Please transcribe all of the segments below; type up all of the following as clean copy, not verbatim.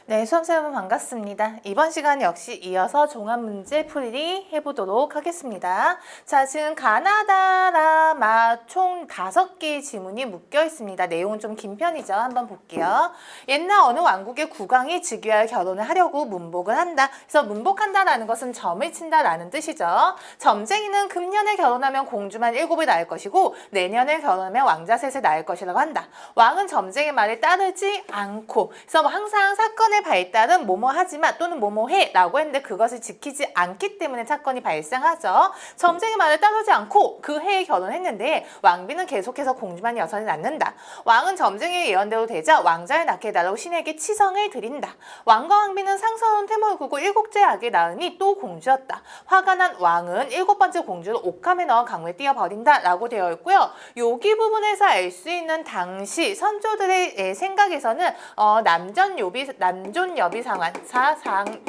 네, 수험생 여러분 반갑습니다. 이번 시간 역시 이어서 종합문제 풀이 해보도록 하겠습니다. 자, 지금 가나다라 총 5개의 지문이 묶여 있습니다. 내용은 좀 긴 편이죠. 한번 볼게요. 옛날 어느 왕국의 국왕이 즉위하여 결혼을 하려고 문복을 한다. 그래서 문복한다라는 것은 점을 친다라는 뜻이죠. 점쟁이는 금년에 결혼하면 공주만 7을 낳을 것이고 내년에 결혼하면 왕자 셋을 낳을 것이라고 한다. 왕은 점쟁이 말을 따르지 않고 그래서 항상 사건의 발달은 뭐뭐 하지만 또는 뭐뭐 해 라고 했는데 그것을 지키지 않기 때문에 사건이 발생하죠. 점쟁이 말을 따르지 않고 그 해에 결혼했는데 왕비는 계속해서 공주만 여선을 낳는다. 왕은 점쟁이의 예언대로 되자 왕자를 낳게 해달라고 신에게 치성을 드린다. 왕과 왕비는 상서로운 태몽을 꾸고 7째 아기를 낳으니 또 공주였다. 화가 난 왕은 7번째 공주를 옥함에 넣어 강물에 띄어버린다 라고 되어 있고요. 여기 부분에서 알 수 있는 당시 선조들의 생각에서는 남존여비 상환,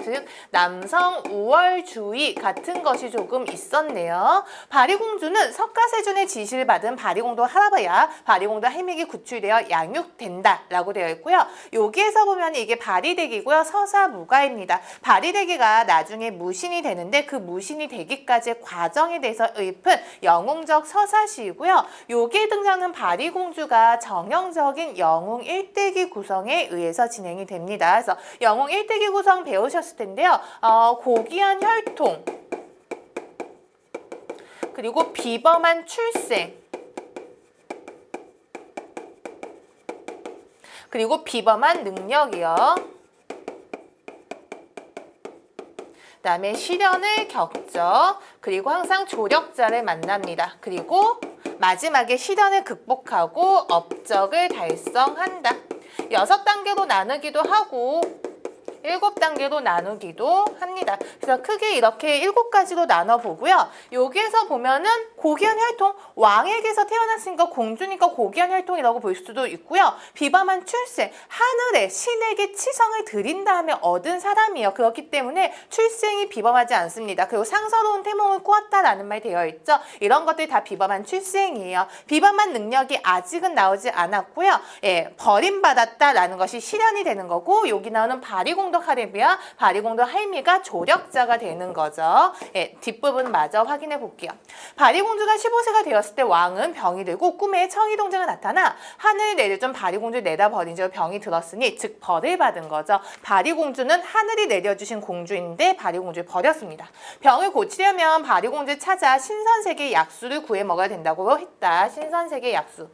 즉 남성 우월주의 같은 것이 조금 있었네요. 바리공주는 석가세존의 지시를 받은 바리공도 할아버야 바리공도 할미기 구출되어 양육된다 라고 되어 있고요. 여기에서 보면 이게 바리대기고요. 서사무가입니다. 바리대기가 나중에 무신이 되는데 그 무신이 되기까지의 과정에 대해서 읊은 영웅적 서사시이고요. 여기에 등장하는 바리공주가 정형적인 영웅 일대기 구성에 의해서 진행이 됩니다. 그래서 영웅 일대기 구성 배우셨을 텐데요. 고귀한 혈통, 그리고 비범한 출생, 그리고 비범한 능력이요. 그다음에 시련을 겪죠. 그리고 항상 조력자를 만납니다. 그리고 마지막에 시련을 극복하고 업적을 달성한다. 6단계로 나누기도 하고 7단계로 나누기도 합니다. 그래서 크게 이렇게 7가지로 나눠보고요. 여기에서 보면은 고귀한 혈통, 왕에게서 태어났으니까 공주니까 고귀한 혈통이라고 볼 수도 있고요. 비범한 출생, 하늘에 신에게 치성을 드린 다음에 얻은 사람이에요. 그렇기 때문에 출생이 비범하지 않습니다. 그리고 상서로운 태몽을 꾸었다라는 말 되어 있죠. 이런 것들이 다 비범한 출생이에요. 비범한 능력이 아직은 나오지 않았고요. 버림받았다라는 것이 실현이 되는 거고 여기 나오는 바리공도 카리비아, 바리공도 할미가 조력자가 되는 거죠. 뒷부분 마저 확인해 볼게요. 바리공주가 15세가 되었을 때 왕은 병이 들고 꿈에 청이동자가 나타나 하늘을 내려준 바리공주를 내다버린 줄 병이 들었으니 즉 벌을 받은 거죠. 바리공주는 하늘이 내려주신 공주인데 바리공주를 버렸습니다. 병을 고치려면 바리공주를 찾아 신선세계의 약수를 구해 먹어야 된다고 했다. 신선세계의 약수.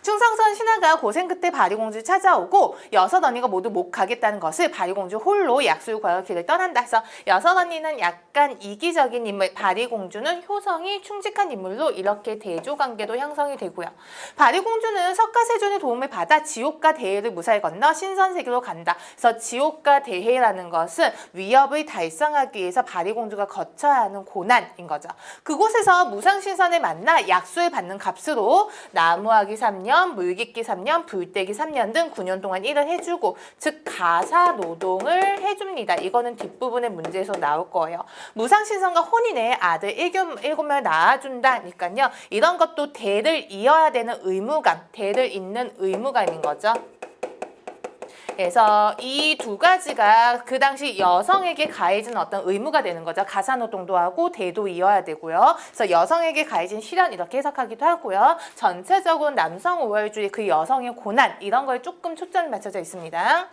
충성스러운 신하가 고생 끝에 바리공주를 찾아오고 6 언니가 모두 못 가겠다는 것을 바리공주 홀로 약수를 구하러 길을 떠난다. 그래서 6 언니는 약간 이기적인 인물, 바리공주는 효성이 충직한 인물로 이렇게 대조관계도 형성이 되고요. 바리공주는 석가세존의 도움을 받아 지옥과 대해를 무사히 건너 신선세계로 간다. 그래서 지옥과 대해라는 것은 위협을 달성하기 위해서 바리공주가 거쳐야 하는 고난인 거죠. 그곳에서 무상신선을 만나 약수를 받는 값으로 나무하기 3년, 물깃기 3년, 불떼기 3년 등 9년 동안 일을 해주고 즉 가사노동을 해줍니다. 이거는 뒷부분의 문제에서 나올 거예요. 무상신선과 혼인에 아들 7명 낳아준다니까요. 이런 것도 대를 이어야 되는 의무감, 대를 잇는 의무감인 거죠. 그래서 이 2가지가 그 당시 여성에게 가해진 어떤 의무가 되는 거죠. 가사노동도 하고 대도 이어야 되고요. 그래서 여성에게 가해진 시련 이렇게 해석하기도 하고요. 전체적으로 남성 우월주의, 그 여성의 고난 이런 거에 조금 초점이 맞춰져 있습니다.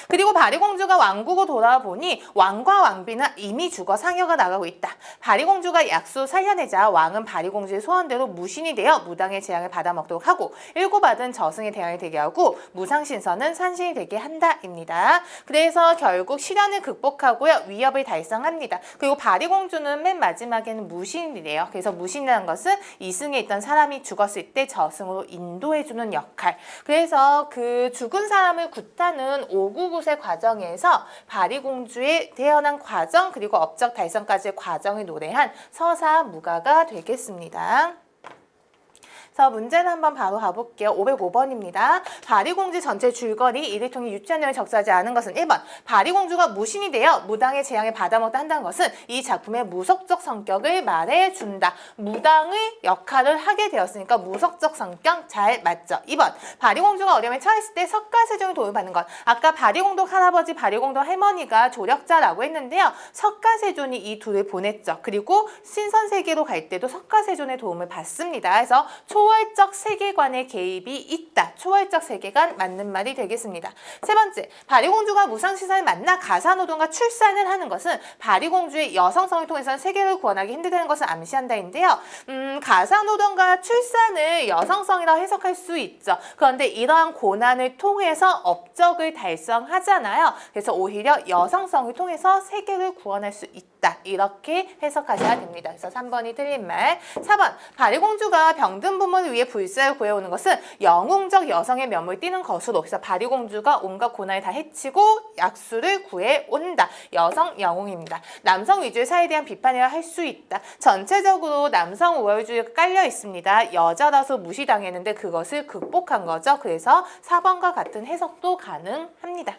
그리고 바리공주가 왕국으로 돌아보니 왕과 왕비는 이미 죽어 상여가 나가고 있다. 바리공주가 약수 살려내자 왕은 바리공주의 소원대로 무신이 되어 무당의 재앙을 받아먹도록 하고 7아든 저승의 대왕이 되게 하고 무상신선은 산신이 되게 한다입니다. 그래서 결국 시련을 극복하고요. 위협을 달성합니다. 그리고 바리공주는 맨 마지막에는 무신이 돼요. 그래서 무신이라는 것은 이승에 있던 사람이 죽었을 때 저승으로 인도해주는 역할. 그래서 그 죽은 사람을 굿하는 599세 과정에서 바리공주의 태어난 과정 그리고 업적 달성까지의 과정을 노래한 서사무가가 되겠습니다. 그래서 문제는 한번 바로 가볼게요. 505번입니다. 바리공주 전체 줄거리 이를 통해 유추한 내용이 적절하지 않은 것은 1번 바리공주가 무신이 되어 무당의 재앙에 받아먹다 한다는 것은 이 작품의 무속적 성격을 말해준다. 무당의 역할을 하게 되었으니까 무속적 성격 잘 맞죠. 2번 바리공주가 어려움에 처했을 때 석가세종이 도움을 받는 것. 아까 바리공덕 할아버지, 바리공덕 할머니가 조력자라고 했는데요. 석가세존이 이 둘을 보냈죠. 그리고 신선세계로 갈 때도 석가세존의 도움을 받습니다. 그래서 초월적 세계관의 개입이 있다. 초월적 세계관 맞는 말이 되겠습니다. 세 번째, 바리공주가 무상시선을 만나 가사노동과 출산을 하는 것은 바리공주의 여성성을 통해서는 세계를 구원하기 힘들다는 것을 암시한다인데요. 가사노동과 출산을 여성성이라고 해석할 수 있죠. 그런데 이러한 고난을 통해서 업적을 달성하잖아요. 그래서 오히려 여성성을 통해서 세계를 구원할 수 있다. 이렇게 해석하셔야 됩니다. 그래서 3번이 틀린 말. 4번, 바리공주가 병든 부모를 위해 불사를 구해오는 것은 영웅적 여성의 면모를 띠는 것으로. 그래서 바리공주가 온갖 고난을 다 해치고 약수를 구해온다. 여성 영웅입니다. 남성 위주의 사회에 대한 비판이라 할 수 있다. 전체적으로 남성 우월주의가 깔려 있습니다. 여자라서 무시당했는데 그것을 극복한 거죠. 그래서 4번과 같은 해석도 가능합니다.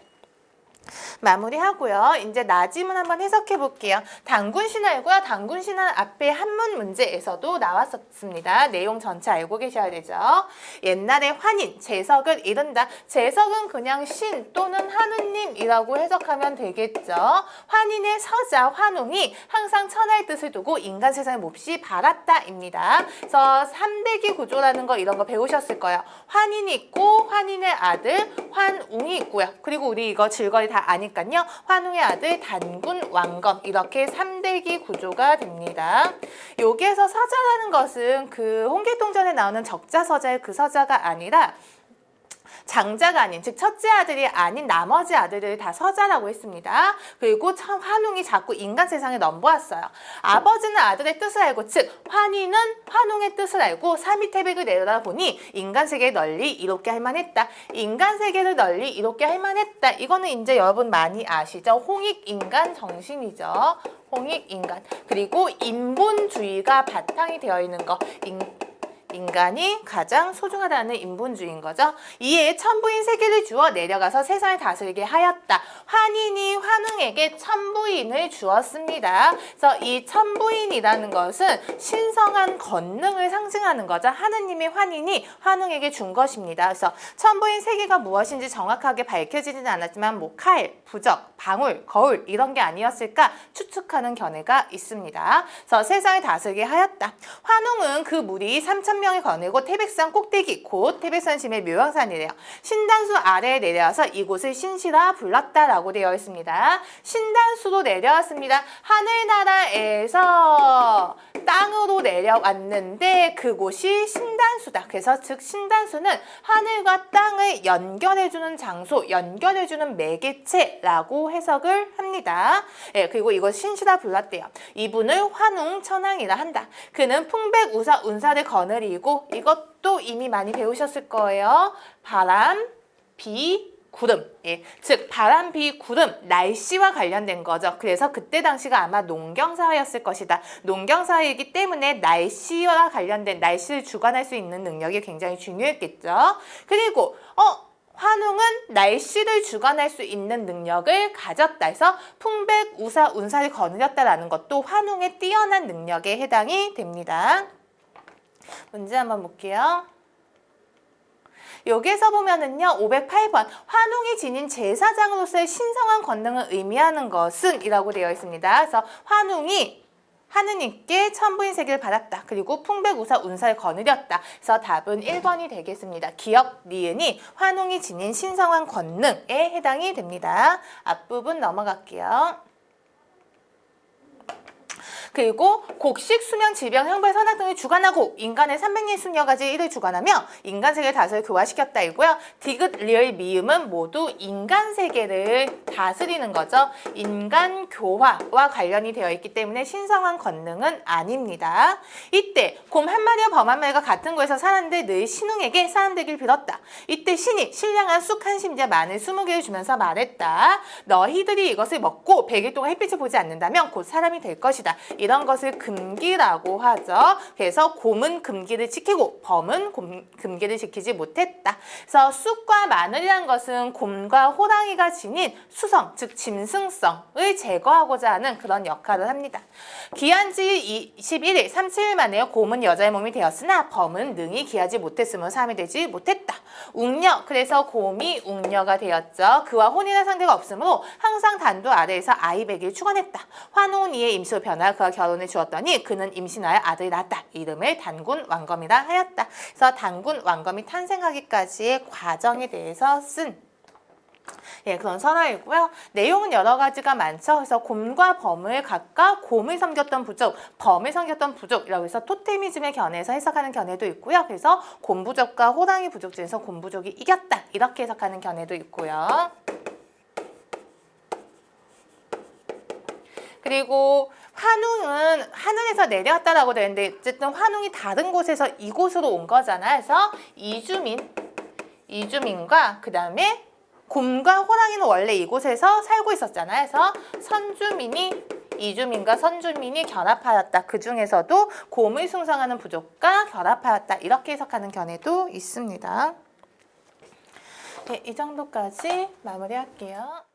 마무리하고요. 이제 나지문 한번 해석해 볼게요. 단군신화이고요. 단군신화는 앞에 한문 문제에서도 나왔었습니다. 내용 전체 알고 계셔야 되죠. 옛날에 환인, 재석을 이룬다. 재석은 그냥 신 또는 하느님이라고 해석하면 되겠죠. 환인의 서자, 환웅이 항상 천하의 뜻을 두고 인간 세상을 몹시 바랐다입니다. 그래서 삼대기 구조라는 거 이런 거 배우셨을 거예요. 환인이 있고 환인의 아들 환웅이 있고요. 그리고 우리 이거 줄거리 다 아니까요. 환웅의 아들 단군 왕검 이렇게 3대기 구조가 됩니다. 여기에서 서자라는 것은 그 홍길동전에 나오는 적자서자의 그 서자가 아니라 장자가 아닌, 즉 첫째 아들이 아닌 나머지 아들을 다 서자라고 했습니다. 그리고 환웅이 자꾸 인간 세상에 넘보았어요. 아버지는 아들의 뜻을 알고, 즉 환희는 환웅의 뜻을 알고 삼위태백을 내려다보니 인간 세계를 널리 이롭게 할 만했다. 인간 세계를 널리 이롭게 할 만했다. 이거는 이제 여러분 많이 아시죠? 홍익인간 정신이죠. 홍익인간. 그리고 인본주의가 바탕이 되어 있는 거. 인간이 가장 소중하다는 인본주의인 거죠. 이에 천부인 세계를 주어 내려가서 세상을 다스리게 하였다. 환인이 환웅에게 천부인을 주었습니다. 그래서 이 천부인이라는 것은 신성한 권능을 상징하는 거죠. 하느님의 환인이 환웅에게 준 것입니다. 그래서 천부인 세계가 무엇인지 정확하게 밝혀지지는 않았지만 뭐 칼, 부적, 방울, 거울 이런 게 아니었을까 추측하는 견해가 있습니다. 그래서 세상을 다스리게 하였다. 환웅은 그 무리 3,000명을 거느리고 태백산 꼭대기 곧 태백산 심의 묘양산이래요. 신단수 아래에 내려와서 이곳을 신시라 불렀다라고 되어 있습니다. 신단수로 내려왔습니다. 하늘나라에서 땅으로 내려왔는데 그곳이 신단수다. 그래서 즉 신단수는 하늘과 땅을 연결해주는 장소, 연결해주는 매개체라고 해석을 합니다. 예, 그리고 이것 신시라 불렀대요. 이분을 환웅천왕이라 한다. 그는 풍백우사 운사를 거느리고 이것도 이미 많이 배우셨을 거예요. 바람, 비, 구름. 예, 즉 바람, 비, 구름, 날씨와 관련된 거죠. 그래서 그때 당시가 아마 농경사회였을 것이다. 농경사회이기 때문에 날씨와 관련된 날씨를 주관할 수 있는 능력이 굉장히 중요했겠죠. 그리고 환웅은 날씨를 주관할 수 있는 능력을 가졌다 해서 풍백우사 운사를 거느렸다라는 것도 환웅의 뛰어난 능력에 해당이 됩니다. 문제 한번 볼게요. 여기에서 보면은요, 508번 환웅이 지닌 제사장으로서의 신성한 권능을 의미하는 것은 이라고 되어 있습니다. 그래서 환웅이 하느님께 천부인 세계를 받았다. 그리고 풍백우사 운사를 거느렸다. 그래서 답은 1번이 되겠습니다. 기역, 니은이 환웅이 지닌 신성한 권능에 해당이 됩니다. 앞부분 넘어갈게요. 그리고 곡식, 수명, 질병, 형벌, 선악 등을 주관하고 인간의 360여가지 일을 주관하며 인간 세계를 다스려 교화시켰다 이고요. 디귿, 리을, 미음은 모두 인간 세계를 다스리는 거죠. 인간 교화와 관련이 되어 있기 때문에 신성한 권능은 아닙니다. 이때 곰 한 마리와 범 한 마리가 같은 곳에서 살았는데 늘 신웅에게 사람 되길 빌었다. 이때 신이 신량한 쑥 한 심지와 마늘 20개를 주면서 말했다. 너희들이 이것을 먹고 100일 동안 햇빛을 보지 않는다면 곧 사람이 될 것이다. 이런 것을 금기라고 하죠. 그래서 곰은 금기를 지키고 범은 금기를 지키지 못했다. 그래서 쑥과 마늘이란 것은 곰과 호랑이가 지닌 수성, 즉 짐승성을 제거하고자 하는 그런 역할을 합니다. 기한지 21일, 37일 만에 곰은 여자의 몸이 되었으나 범은 능히 기하지 못했으므로 사람이 되지 못했다. 웅녀, 그래서 곰이 웅녀가 되었죠. 그와 혼인할 상대가 없으므로 항상 단도 아래에서 아이 베기를 축원했다. 환혼이의 임시로 변하여 그와 결혼을 주었더니 그는 임신하여 아들을 낳았다. 이름을 단군 왕검이라 하였다. 그래서 단군 왕검이 탄생하기까지의 과정에 대해서 쓴 그런 설화이고요. 내용은 여러 가지가 많죠. 그래서 곰과 범을 각각 곰을 섬겼던 부족, 범을 섬겼던 부족이라고 해서 토테미즘의 견해에서 해석하는 견해도 있고요. 그래서 곰부족과 호랑이 부족 중에서 곰부족이 이겼다. 이렇게 해석하는 견해도 있고요. 그리고 환웅은 하늘에서 내려왔다라고 되는데 어쨌든 환웅이 다른 곳에서 이곳으로 온 거잖아요. 그래서 이주민과 그 다음에 곰과 호랑이는 원래 이곳에서 살고 있었잖아요. 그래서 이주민과 선주민이 결합하였다. 그 중에서도 곰을 숭상하는 부족과 결합하였다. 이렇게 해석하는 견해도 있습니다. 네, 이 정도까지 마무리할게요.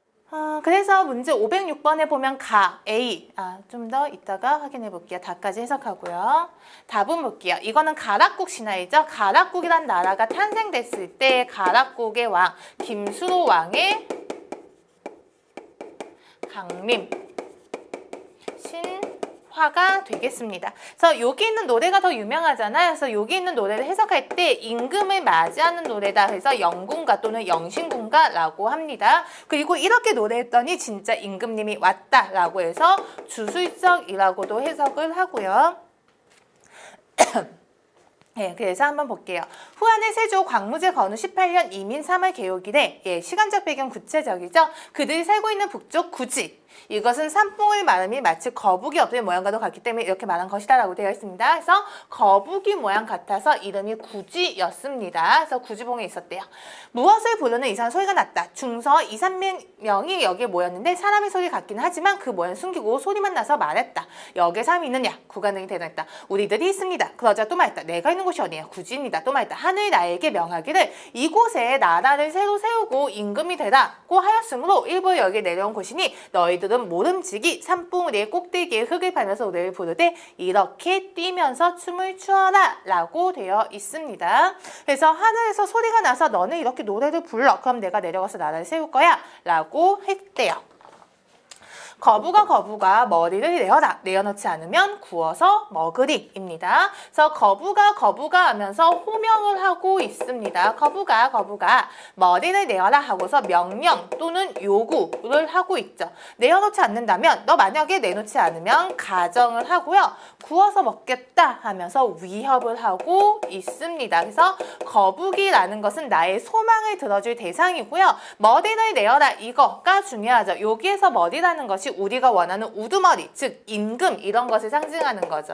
그래서 문제 506번에 보면 A, 좀 더 이따가 확인해 볼게요. 다까지 해석하고요. 답은 볼게요. 이거는 가락국 신화이죠. 가락국이란 나라가 탄생됐을 때 가락국의 왕, 김수로 왕의 강림, 신화가 되겠습니다. 그래서 여기 있는 노래가 더 유명하잖아요. 그래서 여기 있는 노래를 해석할 때 임금을 맞이하는 노래다 해서 영군가 또는 영신군가라고 합니다. 그리고 이렇게 노래했더니 진짜 임금님이 왔다라고 해서 주술적이라고도 해석을 하고요. 네, 그래서 한번 볼게요. 후한의 세조 광무제 건후 18년 이민 3월 개요일에 시간적 배경 구체적이죠. 그들이 살고 있는 북쪽 구지. 이것은 산봉을 말함이 마치 거북이 엎드린 모양과도 같기 때문에 이렇게 말한 것이다 라고 되어 있습니다. 그래서 거북이 모양 같아서 이름이 구지였습니다. 그래서 구지봉에 있었대요. 무엇을 부르는 이상한 소리가 났다. 중서 2, 3명이 여기에 모였는데 사람의 소리 같긴 하지만 그 모양 숨기고 소리만 나서 말했다. 여기에 사람이 있느냐? 국가능이 대답했다. 우리들이 있습니다. 그러자 또 말했다. 내가 있는 곳이 어디냐? 구지입니다. 또 말했다. 하늘이 나에게 명하기를 이곳에 나라를 새로 세우고 임금이 되라고 하였으므로 일부 여기에 내려온 곳이니 너희들은 모름지기 산봉우리의 꼭대기에 흙을 파면서 노래를 부르되 이렇게 뛰면서 춤을 추어라 라고 되어 있습니다. 그래서 하늘에서 소리가 나서 너는 이렇게 노래를 불러. 그럼 내가 내려가서 나라를 세울 거야 라고 했대요. 거부가 머리를 내어놓지 않으면 구워서 먹으리입니다. 그래서 거부가 하면서 호명을 하고 있습니다. 거부가 머리를 내어라 하고서 명령 또는 요구를 하고 있죠. 내어놓지 않는다면 너 만약에 내놓지 않으면 가정을 하고요. 구워서 먹겠다 하면서 위협을 하고 있습니다. 그래서 거북이라는 것은 나의 소망을 들어줄 대상이고요. 머리를 내어라 이거가 중요하죠. 여기에서 머리라는 것이 우리가 원하는 우두머리, 즉 임금 이런 것을 상징하는 거죠.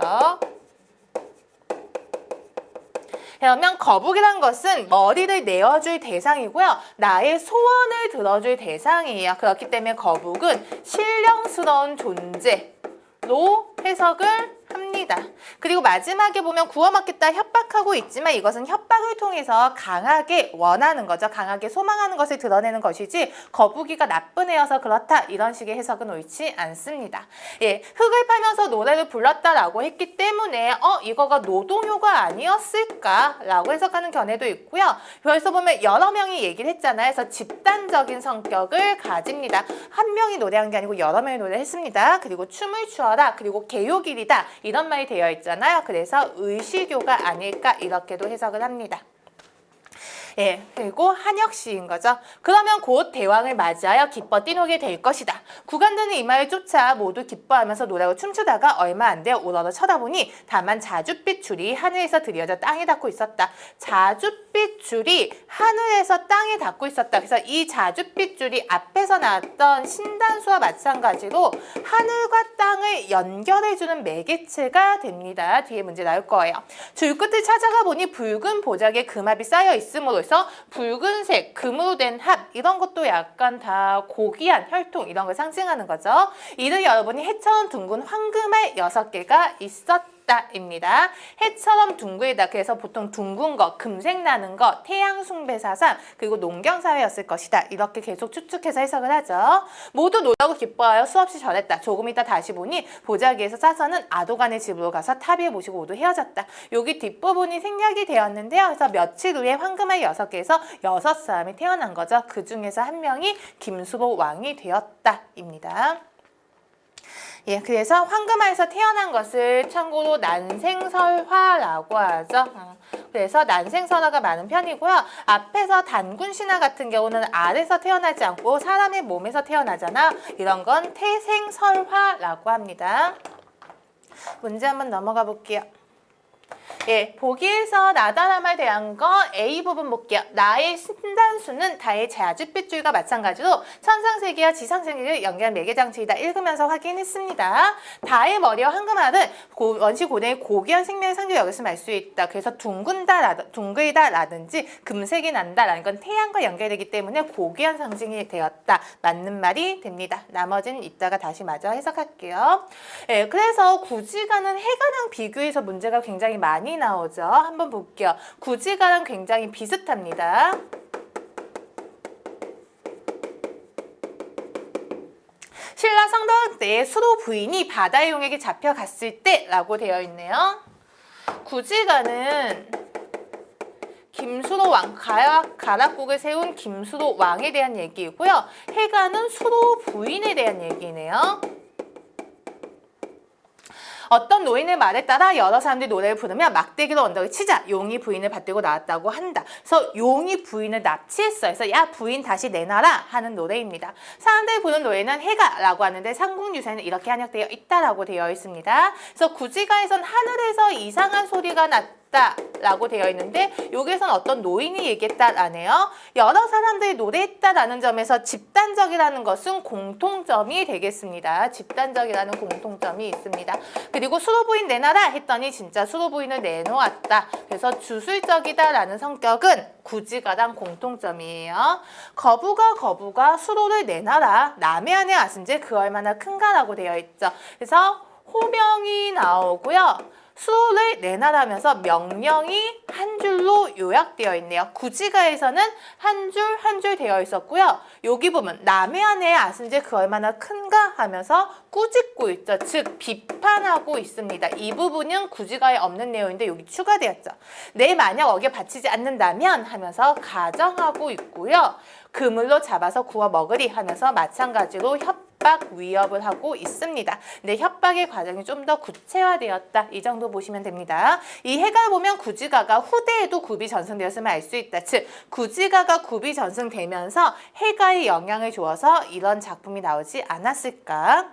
그러면 거북이란 것은 머리를 내어줄 대상이고요. 나의 소원을 들어줄 대상이에요. 그렇기 때문에 거북은 신령스러운 존재로 해석을 합니다. 그리고 마지막에 보면 구워 먹겠다 협박하고 있지만 이것은 협박을 통해서 강하게 원하는 거죠. 강하게 소망하는 것을 드러내는 것이지 거북이가 나쁜 애여서 그렇다 이런 식의 해석은 옳지 않습니다. 흙을 파면서 노래를 불렀다라고 했기 때문에 이거가 노동요가 아니었을까라고 해석하는 견해도 있고요. 여기서 보면 여러 명이 얘기를 했잖아요. 그래서 집단적인 성격을 가집니다. 한 명이 노래한 게 아니고 여러 명이 노래했습니다. 그리고 춤을 추어라. 그리고 개요길이다. 이런 말이 되어 있잖아요. 그래서 의시교가 아닐까 이렇게도 해석을 합니다. 그리고 한역시인 거죠. 그러면 곧 대왕을 맞이하여 기뻐 뛰노게 될 것이다. 구간들은 이마를 쫓아 모두 기뻐하면서 노래하고 춤추다가 얼마 안 되어 우러러 쳐다보니 다만 자줏빛 줄이 하늘에서 들이어져 땅에 닿고 있었다. 자줏빛 줄이 하늘에서 땅에 닿고 있었다. 그래서 이 자줏빛 줄이 앞에서 나왔던 신단수와 마찬가지로 하늘과 땅을 연결해주는 매개체가 됩니다. 뒤에 문제 나올 거예요. 줄 끝을 찾아가 보니 붉은 보자기에 금압이 쌓여 있음으로써 그래서 붉은색, 금으로 된 합 이런 것도 약간 다 고귀한 혈통 이런 걸 상징하는 거죠. 이를 여러분이 해처럼 둥근 황금알 6개가 있었다입니다. 해처럼 둥글다. 그래서 보통 둥근 거, 금색 나는 거, 태양 숭배 사상, 그리고 농경 사회였을 것이다. 이렇게 계속 추측해서 해석을 하죠. 모두 놀라고 기뻐하여 수없이 전했다. 조금 이따 다시 보니 보자기에서 사선은 아도간의 집으로 가서 탑의에 모시고 모두 헤어졌다. 여기 뒷부분이 생략이 되었는데요. 그래서 며칠 후에 황금알 6개에서 6사람이 태어난 거죠. 그 중에서 한 명이 김수로 왕이 되었다입니다. 예, 그래서 황금알에서 태어난 것을 참고로 난생설화라고 하죠. 그래서 난생설화가 많은 편이고요. 앞에서 단군신화 같은 경우는 알에서 태어나지 않고 사람의 몸에서 태어나잖아. 이런 건 태생설화라고 합니다. 문제 한번 넘어가 볼게요. 예, 보기에서 나다람에 대한 거 A 부분 볼게요. 나의 신단수는 다의 자줏빛줄과 마찬가지로 천상세계와 지상세계를 연결한 매개장치이다. 읽으면서 확인했습니다. 다의 머리와 황금알은 원시 고대의 고귀한 생명의 상징 여겼음을 알 수 있다. 그래서 둥글다라든지 금색이 난다라는 건 태양과 연결되기 때문에 고귀한 상징이 되었다. 맞는 말이 됩니다. 나머지는 이따가 다시 마저 해석할게요. 예, 그래서 구지가는 해가랑 비교해서 문제가 굉장히 많이 나오죠. 한번 볼게요. 구지가랑 굉장히 비슷합니다. 신라 성덕 때의 수로 부인이 바다의 용에게 잡혀갔을 때라고 되어 있네요. 구지가는 김수로 왕, 가락국을 세운 김수로 왕에 대한 얘기이고요. 해가는 수로 부인에 대한 얘기네요. 어떤 노인의 말에 따라 여러 사람들이 노래를 부르며 막대기로 언덕을 치자 용이 부인을 받들고 나왔다고 한다. 그래서 용이 부인을 납치했어요. 그래서 야 부인 다시 내놔라 하는 노래입니다. 사람들이 부르는 노래는 해가라고 하는데 삼국유사에는 이렇게 한약되어 있다라고 되어 있습니다. 그래서 구지가에선 하늘에서 이상한 소리가 났다 라고 되어 있는데 여기에선 어떤 노인이 얘기했다라네요. 여러 사람들이 노래했다라는 점에서 집단적이라는 것은 공통점이 되겠습니다. 집단적이라는 공통점이 있습니다. 그리고 수로부인 내놔라 했더니 진짜 수로부인을 내놓았다. 그래서 주술적이다라는 성격은 구지가랑 공통점이에요. 거부가 수로를 내놔라. 남의 안에 왔은지 그 얼마나 큰가라고 되어 있죠. 그래서 호명이 나오고요. 수로를 내놔라면서 명령이 한 줄로 요약되어 있네요. 구지가에서는 한 줄 한 줄 되어 있었고요. 여기 보면 남의 안에 아순지 그 얼마나 큰가 하면서 꾸짖고 있죠. 즉 비판하고 있습니다. 이 부분은 구지가에 없는 내용인데 여기 추가되었죠. 내 만약 어겨 바치지 않는다면 하면서 가정하고 있고요. 그물로 잡아서 구워 먹으리 하면서 마찬가지로 협박 위협을 하고 있습니다. 근데 협박의 과정이 좀 더 구체화되었다. 이 정도 보시면 됩니다. 이 해가를 보면 구지가가 후대에도 굽이 전승되었음을 알 수 있다. 즉 구지가가 굽이 전승되면서 해가의 영향을 주어서 이런 작품이 나오지 않았을까?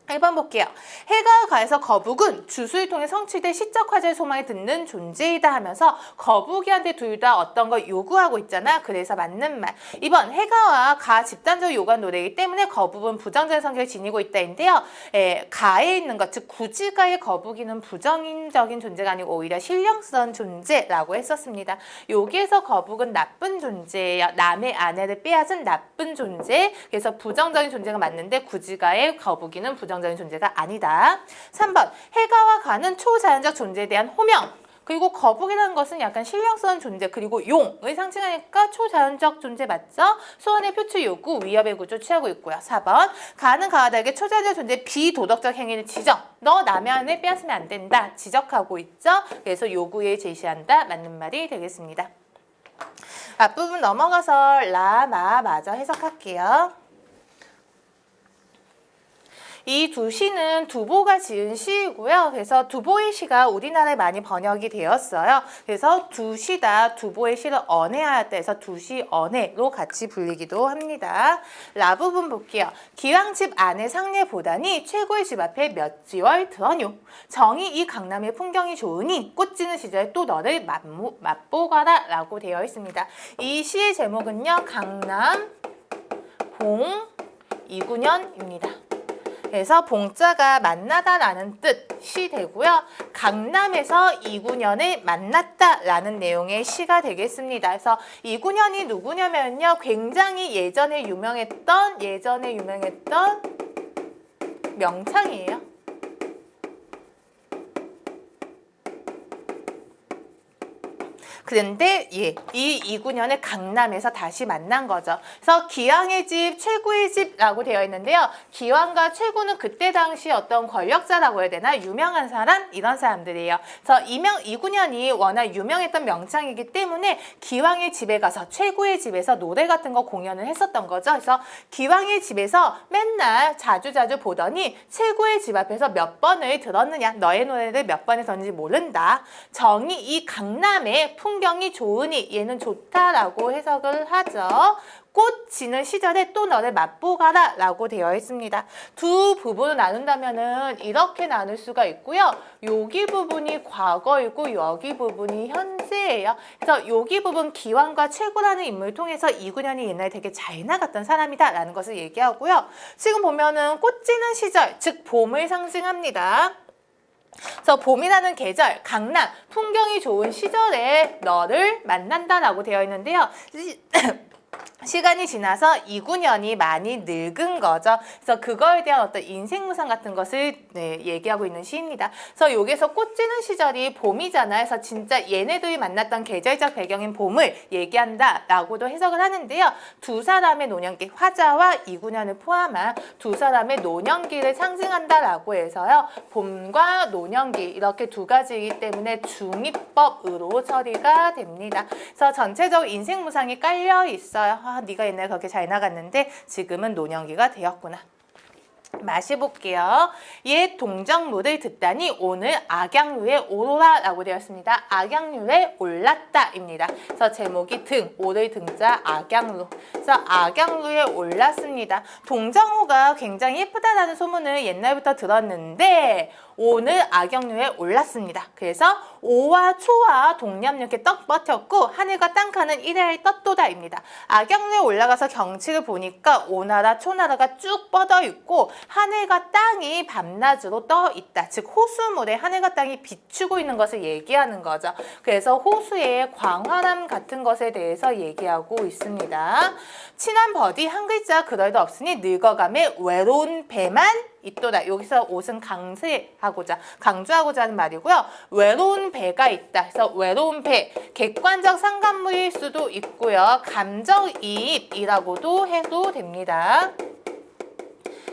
1번 볼게요. 해가 가에서 거북은 주술을 통해 성취될 시적 화제의 소망에 듣는 존재이다 하면서 거북이한테 둘 다 어떤 걸 요구하고 있잖아. 그래서 맞는 말. 2번 해가와 가 집단적으로 요구한 노래이기 때문에 거북은 부정적인 성격을 지니고 있다인데요. 가에 있는 것, 즉 구지가의 거북이는 부정적인 존재가 아니고 오히려 신령스러운 존재라고 했었습니다. 여기에서 거북은 나쁜 존재예요. 남의 아내를 빼앗은 나쁜 존재. 그래서 부정적인 존재가 맞는데 구지가의 거북이는 부정적인 존재가 아니다. 3번 해가와 가는 초자연적 존재에 대한 호명. 그리고 거북이라는 것은 약간 신령스러운 존재 그리고 용을 상징하니까 초자연적 존재 맞죠? 소원의 표출 요구, 위협의 구조 취하고 있고요. 4번 가는 가와 다르게 초자연적 존재 비도덕적 행위를 지적. 너 남의 안을 빼앗으면 안 된다. 지적하고 있죠? 그래서 요구에 제시한다. 맞는 말이 되겠습니다. 앞부분 넘어가서 라, 마, 마저 해석할게요. 이 두 시는 두보가 지은 시이고요. 그래서 두보의 시가 우리나라에 많이 번역이 되었어요. 그래서 두 시다, 두보의 시를 언해하였다 해서 두시 언해로 같이 불리기도 합니다. 라 부분 볼게요. 기왕집 안의 상례 보다니 최고의 집 앞에 몇 지월 들어뇨. 정이 이 강남의 풍경이 좋으니 꽃지는 시절에 또 너를 맛보거라 라고 되어 있습니다. 이 시의 제목은요. 강남 봉 2구년입니다. 그래서 봉자가 만나다라는 뜻이 되고요. 강남에서 이군현을 만났다라는 내용의 시가 되겠습니다. 그래서 이군현이 누구냐면요. 굉장히 예전에 유명했던 명창이에요. 그런데 이 이군현을 강남에서 다시 만난 거죠. 그래서 기왕의 집, 최고의 집라고 되어 있는데요. 기왕과 최고는 그때 당시 어떤 권력자라고 해야 되나? 유명한 사람? 이런 사람들이에요. 그래서 이군현이 워낙 유명했던 명창이기 때문에 기왕의 집에 가서 최고의 집에서 노래 같은 거 공연을 했었던 거죠. 그래서 기왕의 집에서 맨날 자주 보더니 최고의 집 앞에서 몇 번을 들었느냐? 너의 노래를 몇 번을 들었는지 모른다. 정이 이 강남의 풍경이 좋으니 얘는 좋다라고 해석을 하죠. 꽃 지는 시절에 또 너를 맛보고 가라 라고 되어 있습니다. 두 부분을 나눈다면은 이렇게 나눌 수가 있고요. 여기 부분이 과거이고 여기 부분이 현재예요. 그래서 여기 부분 기왕과 최고라는 인물을 통해서 이군현이 옛날에 되게 잘 나갔던 사람이다 라는 것을 얘기하고요. 지금 보면은 꽃 지는 시절, 즉 봄을 상징합니다. 그래서 봄이라는 계절, 강남, 풍경이 좋은 시절에 너를 만난다라고 되어 있는데요. 시간이 지나서 이군현이 많이 늙은 거죠. 그래서 그거에 대한 어떤 인생무상 같은 것을 얘기하고 있는 시입니다. 그래서 여기서 꽃 지는 시절이 봄이잖아요. 그래서 진짜 얘네들이 만났던 계절적 배경인 봄을 얘기한다라고도 해석을 하는데요. 두 사람의 노년기, 화자와 이군현을 포함한 두 사람의 노년기를 상징한다라고 해서요. 봄과 노년기 이렇게 두 가지이기 때문에 중이법으로 처리가 됩니다. 그래서 전체적으로 인생무상이 깔려 있어요. 네가 옛날에 그렇게 잘 나갔는데 지금은 노년기가 되었구나. 마셔볼게요. 옛 동정물을 듣다니 오늘 악양루에 오로라라고 되었습니다. 악양루에 올랐다입니다. 그래서 제목이 등, 오를 등자 악양루. 그래서 악양루에 올랐습니다. 동정호가 굉장히 예쁘다라는 소문을 옛날부터 들었는데 오늘 악양루에 올랐습니다. 그래서 오와 초와 동념 이렇게 떡 버텼고 하늘과 땅가는 일해의 떴도다입니다. 악양루에 올라가서 경치를 보니까 오나라 초나라가 쭉 뻗어 있고 하늘과 땅이 밤낮으로 떠 있다. 즉 호수물에 하늘과 땅이 비추고 있는 것을 얘기하는 거죠. 그래서 호수의 광활함 같은 것에 대해서 얘기하고 있습니다. 친한 버디 한 글자 그럴도 없으니 늙어감에 외로운 배만 있도다. 여기서 옷은 강조하고자 하는 말이고요. 외로운 배가 있다. 그래서 외로운 배, 객관적 상관물일 수도 있고요. 감정이입이라고도 해도 됩니다.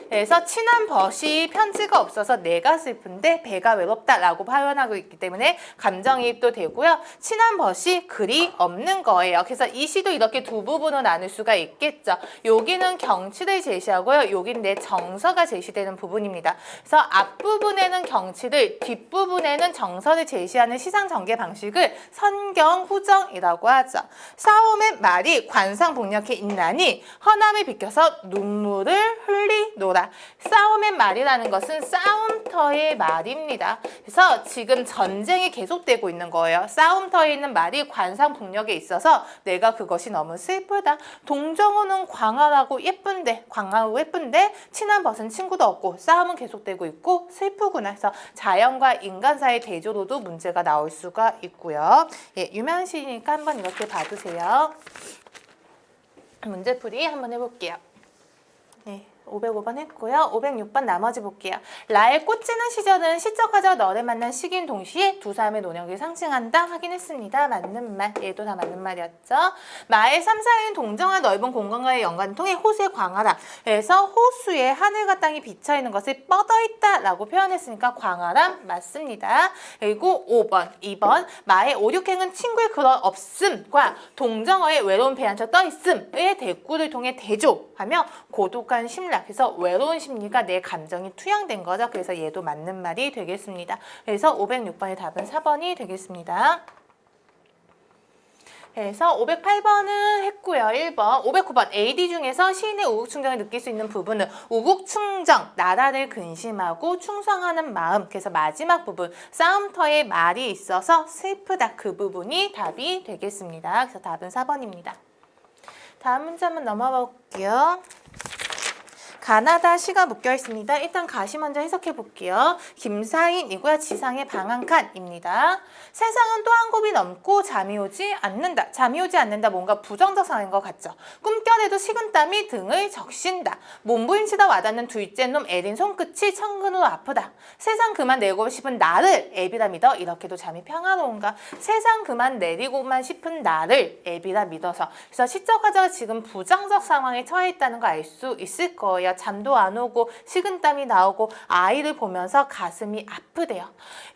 그래서 친한 벗이 편지가 없어서 내가 슬픈데 배가 외롭다라고 표현하고 있기 때문에 감정이입도 되고요. 친한 벗이 글이 없는 거예요. 그래서 이 시도 이렇게 두 부분으로 나눌 수가 있겠죠. 여기는 경치를 제시하고요. 여긴 내 정서가 제시되는 부분입니다. 그래서 앞부분에는 경치를, 뒷부분에는 정서를 제시하는 시상 전개 방식을 선경후정이라고 하죠. 싸움의 말이 관상복력해 있나니 허남을 비켜서 눈물을 흘리노라. 싸움의 말이라는 것은 싸움터의 말입니다. 그래서 지금 전쟁이 계속되고 있는 거예요. 싸움터에 있는 말이 관상복력에 있어서 내가 그것이 너무 슬프다. 동정호는 광활하고 예쁜데 친한 벗은 친구도 없고 싸움은 계속되고 있고 슬프구나. 그래서 자연과 인간 사이의 대조로도 문제가 나올 수가 있고요. 유명한 시니까 한번 이렇게 봐두세요. 문제풀이 한번 해볼게요. 505번 했고요. 506번 나머지 볼게요. 라엘 꽃지는 시절은 시적하자 너를 만난 시기인 동시에 두 사람의 노년기를 상징한다 확인했습니다. 맞는 말. 얘도 다 맞는 말이었죠. 마의 3, 4인 동정한 넓은 공간과의 연관을 통해 호수의 광활함. 그래서 호수에 하늘과 땅이 비쳐있는 것을 뻗어있다 라고 표현했으니까 광활함 맞습니다. 그리고 5번, 2번 마의 5, 6행은 친구의 그런 없음과 동정어의 외로운 배 한 척 떠있음의 대꾸를 통해 대조하며 고독한 심락. 그래서 외로운 심리가 내 감정이 투영된 거죠. 그래서 얘도 맞는 말이 되겠습니다. 그래서 506번의 답은 4번이 되겠습니다. 그래서 508번은 했고요. 1번, 509번 AD 중에서 시인의 우국충정을 느낄 수 있는 부분은 우국충정, 나라를 근심하고 충성하는 마음. 그래서 마지막 부분, 싸움터에 말이 있어서 슬프다. 그 부분이 답이 되겠습니다. 그래서 답은 4번입니다. 다음 문제 한번 넘어가 볼게요. 가나다 시가 묶여 있습니다. 일단 가시 먼저 해석해 볼게요. 김사인이고요. 지상의 방한칸입니다. 세상은 또 한 곱이 넘고 잠이 오지 않는다. 잠이 오지 않는다. 뭔가 부정적 상황인 것 같죠. 꿈결에도 식은땀이 등을 적신다. 몸부림치다 와닿는 둘째 놈 애린 손끝이 천근으로 아프다. 세상 그만 내고 싶은 나를 애비라 믿어 이렇게도 잠이 평화로운가. 세상 그만 내리고만 싶은 나를 애비라 믿어서. 그래서 시적 화자가 지금 부정적 상황에 처해 있다는 거 알 수 있을 거예요. 잠도 안 오고 식은땀이 나오고 아이를 보면서 가슴이 아프대요.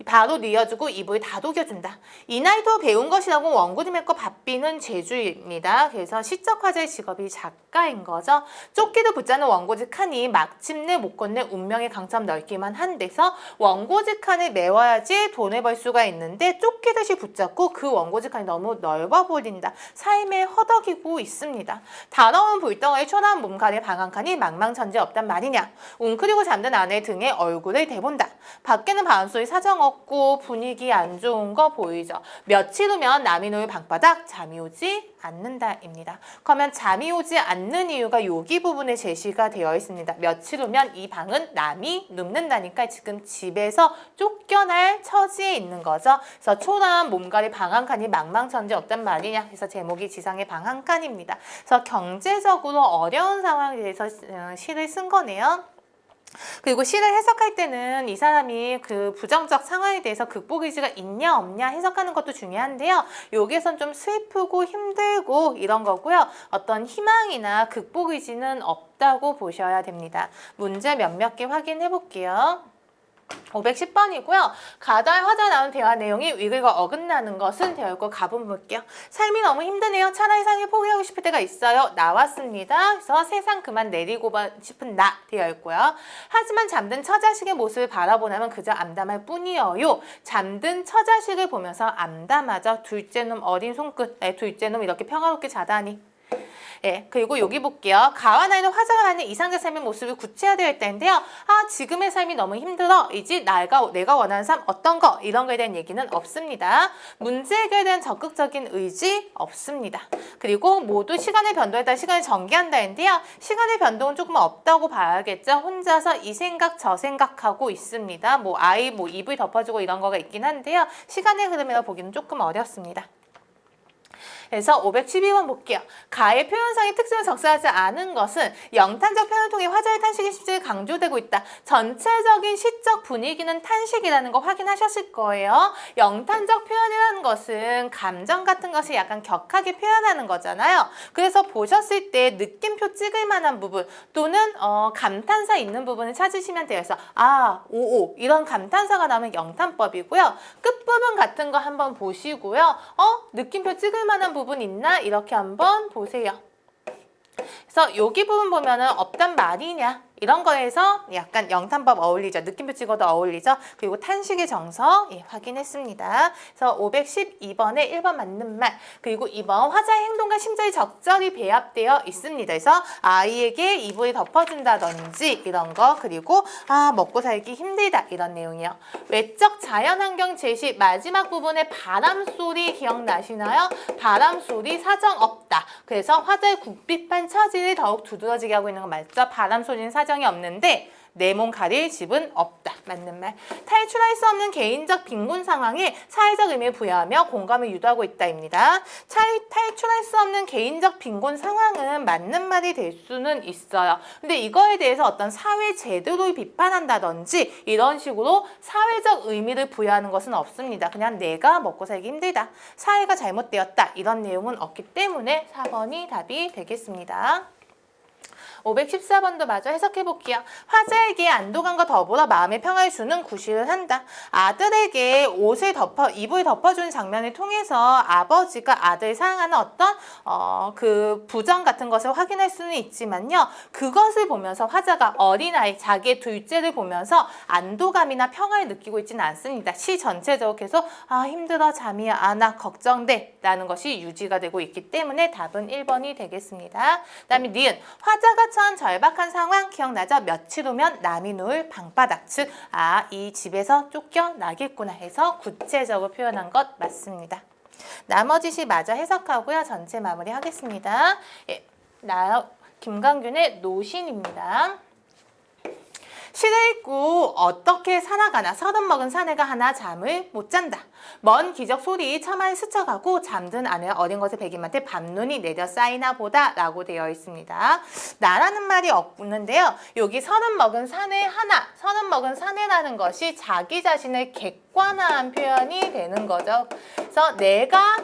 바로 뉘어주고 입을 다독여준다. 이 나이도 배운 것이라고 원고리 맺고 바삐는 제주입니다. 그래서 시적 화자의 직업이 작가인 거죠. 쫓기도 붙자는 원고지 칸이 마침내 못 건네 운명의 강점 넓기만 한 데서 원고지 칸을 메워야지 돈을 벌 수가 있는데 쫓기듯이 붙잡고 그 원고지 칸이 너무 넓어버린다. 삶에 허덕이고 있습니다. 더러운 불덩어리 초라한 몸간의 방한칸이 망망천지 없단 말이냐. 웅크리고 잠든 아내 등의 얼굴을 대본다. 밖에는 바람소리 사정없고 분위기 안 좋은 거 보이죠. 며칠 후면 남이 놓을 방바닥 잠이 오지 않는다입니다. 그러면 잠이 오지 않는 이유가 여기 부분에 제시가 되어 있습니다. 며칠 후면 이 방은 남이 눕는다니까 지금 집에서 쫓겨날 처지에 있는 거죠. 그래서 초라한 몸가리 방한칸이 망망천지 없단 말이냐. 그래서 제목이 지상의 방한칸입니다. 그래서 경제적으로 어려운 상황에 대해서 시를 쓴 거네요. 그리고 시를 해석할 때는 이 사람이 그 부정적 상황에 대해서 극복 의지가 있냐 없냐 해석하는 것도 중요한데요. 여기에선 좀 슬프고 힘들고 이런 거고요. 어떤 희망이나 극복 의지는 없다고 보셔야 됩니다. 문제 몇몇 개 확인해 볼게요. 510번이고요. 가다의 화자 나온 대화 내용이 위글과 어긋나는 것은 되어 있고 가본 볼게요. 삶이 너무 힘드네요. 차라리 삶을 포기하고 싶을 때가 있어요. 나왔습니다. 그래서 세상 그만 내리고 싶은 나 되어 있고요. 하지만 잠든 처자식의 모습을 바라보나면 그저 암담할 뿐이에요. 잠든 처자식을 보면서 암담하죠. 둘째 놈 어린 손끝, 둘째 놈 이렇게 평화롭게 자다니. 예, 그리고 여기 볼게요. 가와 나이는 화자가 하는 이상적 삶의 모습을 구체화되어 있다는데요. 아, 지금의 삶이 너무 힘들어. 이제 내가 원하는 삶 어떤 거 이런 거에 대한 얘기는 없습니다. 문제 해결에 대한 적극적인 의지 없습니다. 그리고 모두 시간의 변동에 따라 시간을 전개한다는데요. 시간의 변동은 조금 없다고 봐야겠죠. 혼자서 이 생각 저 생각하고 있습니다. 뭐 아이 뭐 입을 덮어주고 이런 거가 있긴 한데요. 시간의 흐름이라 보기는 조금 어렵습니다. 그래서 512번 볼게요. 가의 표현상의 특징을 적시하지 않은 것은 영탄적 표현을 통해 화자의 탄식의 실질이 강조되고 있다. 전체적인 시적 분위기는 탄식이라는 거 확인하셨을 거예요. 영탄적 표현이라는 것은 감정 같은 것이 약간 격하게 표현하는 거잖아요. 그래서 보셨을 때 느낌표 찍을 만한 부분 또는 감탄사 있는 부분을 찾으시면 돼요. 그래서 오오 이런 감탄사가 나오면 영탄법이고요. 끝부분 같은 거 한번 보시고요. 느낌표 찍을 만한 부분 있나? 이렇게 한번 보세요. 그래서 여기 부분 보면은 없단 말이냐? 이런 거에서 약간 영탄법 어울리죠. 느낌표 찍어도 어울리죠. 그리고 탄식의 정서 확인했습니다. 그래서 512번에 1번 맞는 말 그리고 2번 화자의 행동과 심정이 적절히 배합되어 있습니다. 그래서 아이에게 이불을 덮어준다든지 이런 거 그리고 먹고 살기 힘들다 이런 내용이요. 외적 자연환경 제시 마지막 부분에 바람소리 기억나시나요? 바람소리 사정 없다. 그래서 화자의 굽빗한 처지를 더욱 두드러지게 하고 있는 거 맞죠? 바람소리는 사정이 없는데 내 몸 가릴 집은 없다. 맞는 말. 탈출할 수 없는 개인적 빈곤 상황에 사회적 의미를 부여하며 공감을 유도하고 있다입니다. 탈출할 수 없는 개인적 빈곤 상황은 맞는 말이 될 수는 있어요. 근데 이거에 대해서 어떤 사회 제도를 비판한다든지 이런 식으로 사회적 의미를 부여하는 것은 없습니다. 그냥 내가 먹고 살기 힘들다. 사회가 잘못되었다. 이런 내용은 없기 때문에 4번이 답이 되겠습니다. 514번도 마저 해석해 볼게요. 화자에게 안도감과 더불어 마음의 평화를 주는 구실을 한다. 아들에게 이불을 덮어주는 장면을 통해서 아버지가 아들을 사랑하는 어떤 그 부정 같은 것을 확인할 수는 있지만요. 그것을 보면서 화자가 어린아이, 자기의 둘째를 보면서 안도감이나 평화를 느끼고 있지는 않습니다. 시 전체적으로 계속 힘들어, 잠이 안 와, 걱정돼 라는 것이 유지가 되고 있기 때문에 답은 1번이 되겠습니다. 그 다음에 니은, 화자가 처한 절박한 상황 기억나죠? 며칠 후면 남이 누울 방바닥, 즉 이 집에서 쫓겨나겠구나 해서 구체적으로 표현한 것 맞습니다. 나머지 시 마저 해석하고요. 전체 마무리하겠습니다. 김강균의 노신입니다. 시를 읽고 어떻게 살아가나 서른 먹은 사내가 하나 잠을 못 잔다. 먼 기적 소리 처마에 스쳐가고 잠든 아내와 어린 것의 백임한테 밤눈이 내려 쌓이나 보다 라고 되어 있습니다. 나라는 말이 없는데요. 여기 서른 먹은 사내 하나, 서른 먹은 사내라는 것이 자기 자신을 객관화한 표현이 되는 거죠. 그래서 내가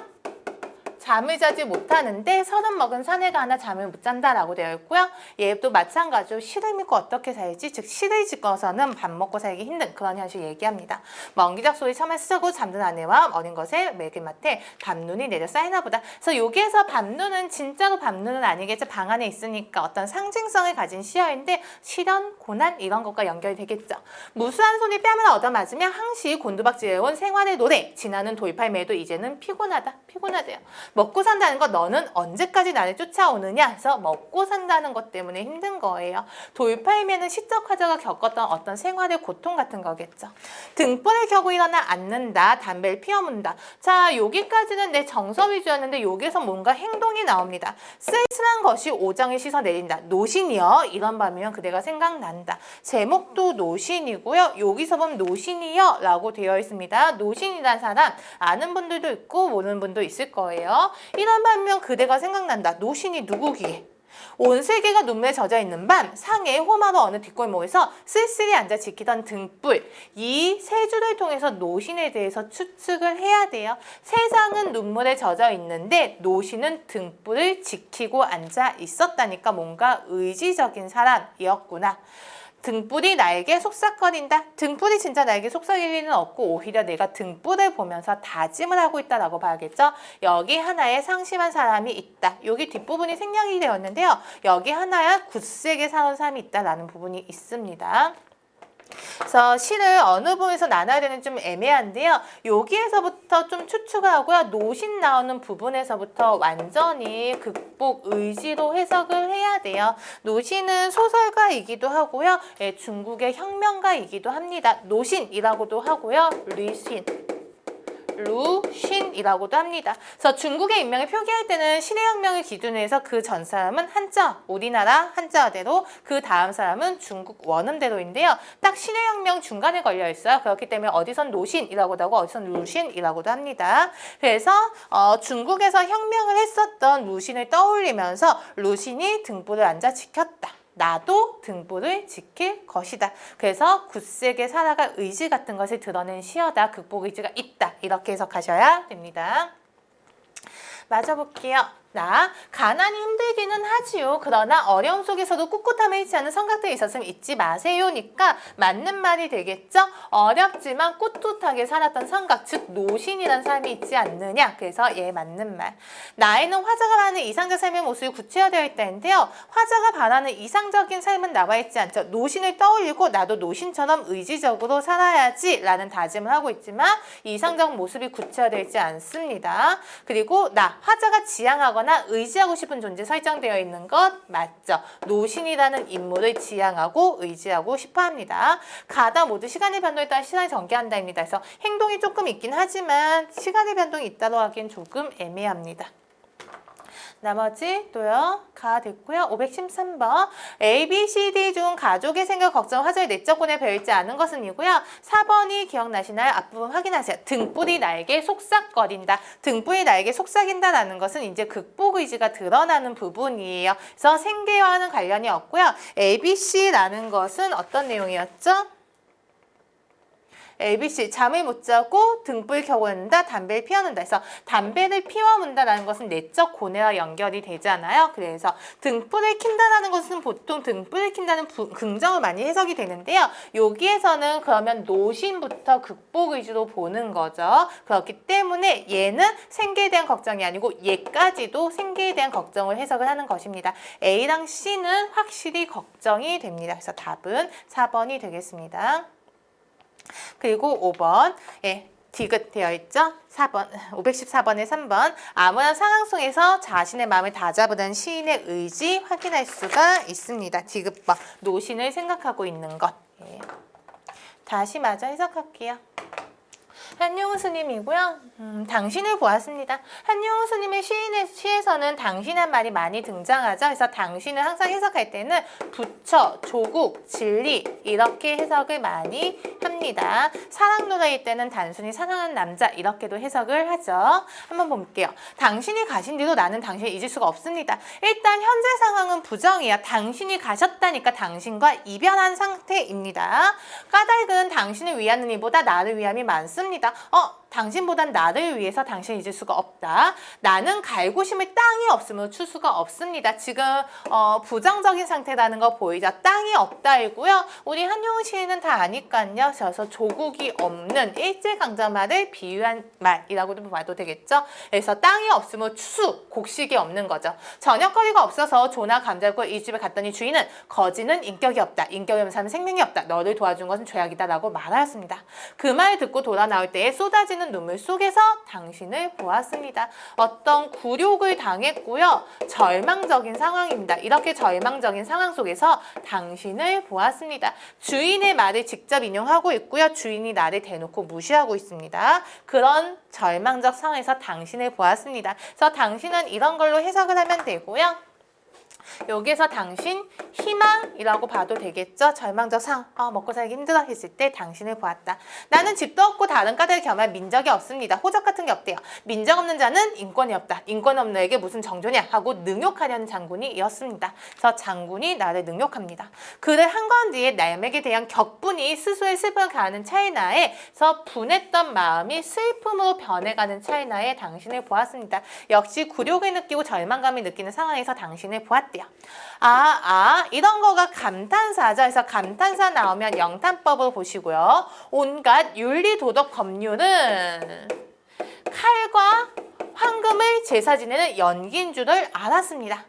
잠을 자지 못하는데 서른 먹은 사내가 하나 잠을 못 잔다라고 되어 있고요. 얘도 마찬가지로 시를 믿고 어떻게 살지, 즉 시를 짓고서는 밥 먹고 살기 힘든 그런 현실 얘기합니다. 먼 기적 소리 처음에 스쳐고 잠든 아내와 어린 것의 매일맛에 밤눈이 내려 쌓이나 보다. 그래서 여기에서 밤눈은 진짜로 밤눈은 아니겠죠. 방 안에 있으니까 어떤 상징성을 가진 시어인데 시련, 고난 이런 것과 연결이 되겠죠. 무수한 손이 뺨을 얻어맞으며 항시 곤두박질해온 생활의 노래. 지나는 돌팔매도 이제는 피곤하대요. 먹고 산다는 거 너는 언제까지 나를 쫓아오느냐 해서 먹고 산다는 것 때문에 힘든 거예요. 돌팔매는 시적 화자가 겪었던 어떤 생활의 고통 같은 거겠죠. 등불을 켜고 일어나 앉는다. 담배를 피워문다. 자, 여기까지는 내 정서 위주였는데 여기서 뭔가 행동이 나옵니다. 쓸쓸한 것이 오장을 씻어 내린다. 노신이여 이런 밤이면 그대가 생각난다. 제목도 노신이고요. 여기서 보면 노신이여 라고 되어 있습니다. 노신이라는 사람 아는 분들도 있고 모르는 분도 있을 거예요. 이런 밤이면 그대가 생각난다. 노신이 누구기에? 온 세계가 눈물에 젖어 있는 밤 상해의 호마로 어느 뒷골목에서 쓸쓸히 앉아 지키던 등불. 이 세 줄을 통해서 노신에 대해서 추측을 해야 돼요. 세상은 눈물에 젖어 있는데 노신은 등불을 지키고 앉아 있었다니까 뭔가 의지적인 사람이었구나. 등불이 나에게 속삭거린다. 등불이 진짜 나에게 속삭일 리는 없고 오히려 내가 등불을 보면서 다짐을 하고 있다라고 봐야겠죠. 여기 하나에 상심한 사람이 있다. 여기 뒷부분이 생략이 되었는데요. 여기 하나에 굳세게 살아온 사람이 있다라는 부분이 있습니다. 그래서 시를 어느 부분에서 나눠야 되는지 좀 애매한데요. 여기에서부터 좀 추측을 하고요. 노신 나오는 부분에서부터 완전히 극복 의지로 해석을 해야 돼요. 노신은 소설가이기도 하고요. 예, 중국의 혁명가이기도 합니다. 노신이라고도 하고요. 루신이라고도 합니다. 그래서 중국의 인명을 표기할 때는 신의 혁명을 기준으로 해서 그 전 사람은 한자, 우리나라 한자어대로 그 다음 사람은 중국 원음대로인데요. 딱 신의 혁명 중간에 걸려 있어요. 그렇기 때문에 어디선 노신이라고도 하고 어디선 루신이라고도 합니다. 그래서 중국에서 혁명을 했었던 루신을 떠올리면서 루신이 등불을 앉아 지켰다. 나도 등불을 지킬 것이다. 그래서 굳세게 살아갈 의지 같은 것을 드러낸 시어다. 극복 의지가 있다. 이렇게 해석하셔야 됩니다. 맞아볼게요. 나 가난이 힘들기는 하지요. 그러나 어려움 속에서도 꿋꿋함을 잃지 않는 성각들이 있었으면 잊지 마세요니까 맞는 말이 되겠죠. 어렵지만 꿋꿋하게 살았던 성각, 즉 노신이라는 사람이 있지 않느냐. 그래서 얘 맞는 말. 나에는 화자가 바라는 이상적 삶의 모습이 구체화되어 있다는데요. 화자가 바라는 이상적인 삶은 나와 있지 않죠. 노신을 떠올리고 나도 노신처럼 의지적으로 살아야지 라는 다짐을 하고 있지만 이상적 모습이 구체화되어 있지 않습니다. 그리고 나 화자가 지향하거나 의지하고 싶은 존재 설정되어 있는 것 맞죠? 노신이라는 인물을 지향하고 의지하고 싶어합니다. 가다 모두 시간의 변동에 따라 시간이 전개한다입니다. 그래서 행동이 조금 있긴 하지만 시간의 변동이 있다고 하기엔 조금 애매합니다. 나머지 또요. 가 됐고요. 513번. A, B, C, D 중 가족의 생각, 걱정, 화제의 내적 고뇌에 배어있지 않은 것은 이고요. 4번이 기억나시나요? 앞부분 확인하세요. 등불이 나에게 속삭거린다. 등불이 나에게 속삭인다라는 것은 이제 극복 의지가 드러나는 부분이에요. 그래서 생계와는 관련이 없고요. A, B, C라는 것은 어떤 내용이었죠? ABC, 잠을 못 자고 등불 켜고 있는다, 담배를 피워놓는다. 그래서 담배를 피워문다라는 것은 내적 고뇌와 연결이 되잖아요. 그래서 등불을 킨다라는 것은 보통 등불을 킨다는 긍정을 많이 해석이 되는데요. 여기에서는 그러면 노신부터 극복 의지로 보는 거죠. 그렇기 때문에 얘는 생계에 대한 걱정이 아니고 얘까지도 생계에 대한 걱정을 해석을 하는 것입니다. A랑 C는 확실히 걱정이 됩니다. 그래서 답은 4번이 되겠습니다. 그리고 5번, 예, 디귿 되어 있죠? 4번, 514번에 3번. 아무런 상황 속에서 자신의 마음을 다잡으던 시인의 의지 확인할 수가 있습니다. 디귿번, 노신을 생각하고 있는 것. 예. 다시 마저 해석할게요. 한용우 스님이고요. 당신을 보았습니다. 한유홍 스님의 시에서는 당신한 말이 많이 등장하죠. 그래서 당신을 항상 해석할 때는 부처, 조국, 진리 이렇게 해석을 많이 합니다. 사랑노래일 때는 단순히 사랑하는 남자 이렇게도 해석을 하죠. 한번 볼게요. 당신이 가신 뒤로 나는 당신을 잊을 수가 없습니다. 일단 현재 상황은 부정이야. 당신이 가셨다니까 당신과 이별한 상태입니다. 까닭은 당신을 위하는 이보다 나를 위함이 많습니다. 당신보단 나를 위해서 당신을 잊을 수가 없다. 나는 갈고 심을 땅이 없으므로 출 수가 없습니다. 지금 부정적인 상태라는 거 보이죠? 땅이 없다이고요. 우리 한용우 시인은 다 아니까요. 그래서 조국이 없는 일제강점말을 비유한 말이라고도 봐도 되겠죠. 그래서 땅이 없으므로 추수, 곡식이 없는 거죠. 저녁거리가 없어서 조나 감자고 이 집에 갔더니 주인은 거지는 인격이 없다. 인격이 없는 사람은 생명이 없다. 너를 도와준 것은 죄악이다 라고 말하였습니다. 그 말 듣고 돌아 나올 때에 쏟아지는 눈물 속에서 당신을 보았습니다. 어떤 굴욕을 당했고요. 절망적인 상황입니다. 이렇게 절망적인 상황 속에서 당신을 보았습니다. 주인의 말을 직접 인용하고 있고요. 주인이 나를 대놓고 무시하고 있습니다. 그런 절망적 상황에서 당신을 보았습니다. 그래서 당신은 이런 걸로 해석을 하면 되고요. 여기에서 당신 희망이라고 봐도 되겠죠. 절망적 상황, 먹고 살기 힘들어 했을 때 당신을 보았다. 나는 집도 없고 다른 까닭을 겸할 민적이 없습니다. 호적 같은 게 없대요. 민적 없는 자는 인권이 없다. 인권 없는 에게 무슨 정조냐 하고 능욕하려는 장군이 이었습니다. 그래서 장군이 나를 능욕합니다. 그를 한 건 뒤에 남에게 대한 격분이 스스로의 슬픔을 가하는 차이나에서 분했던 마음이 슬픔으로 변해가는 차이나에 당신을 보았습니다. 역시 굴욕을 느끼고 절망감을 느끼는 상황에서 당신을 보았대요. 이런 거가 감탄사죠. 그래서 감탄사 나오면 영탄법으로 보시고요. 온갖 윤리, 도덕, 법률은 칼과 황금을 제사 지내는 연기인 줄을 알았습니다.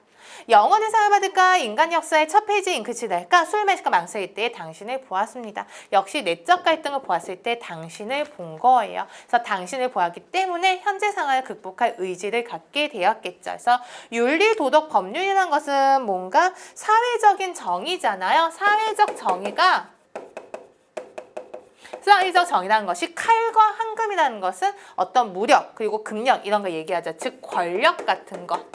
영원의 상을 받을까? 인간 역사의 첫 페이지에 잉크칠 날까? 술 마실까 망설일 때 당신을 보았습니다. 역시 내적 갈등을 보았을 때 당신을 본 거예요. 그래서 당신을 보았기 때문에 현재 상황을 극복할 의지를 갖게 되었겠죠. 그래서 윤리, 도덕, 법률이라는 것은 뭔가 사회적인 정의잖아요. 사회적 정의라는 것이 칼과 황금이라는 것은 어떤 무력 그리고 금력 이런 거 얘기하죠. 즉 권력 같은 것.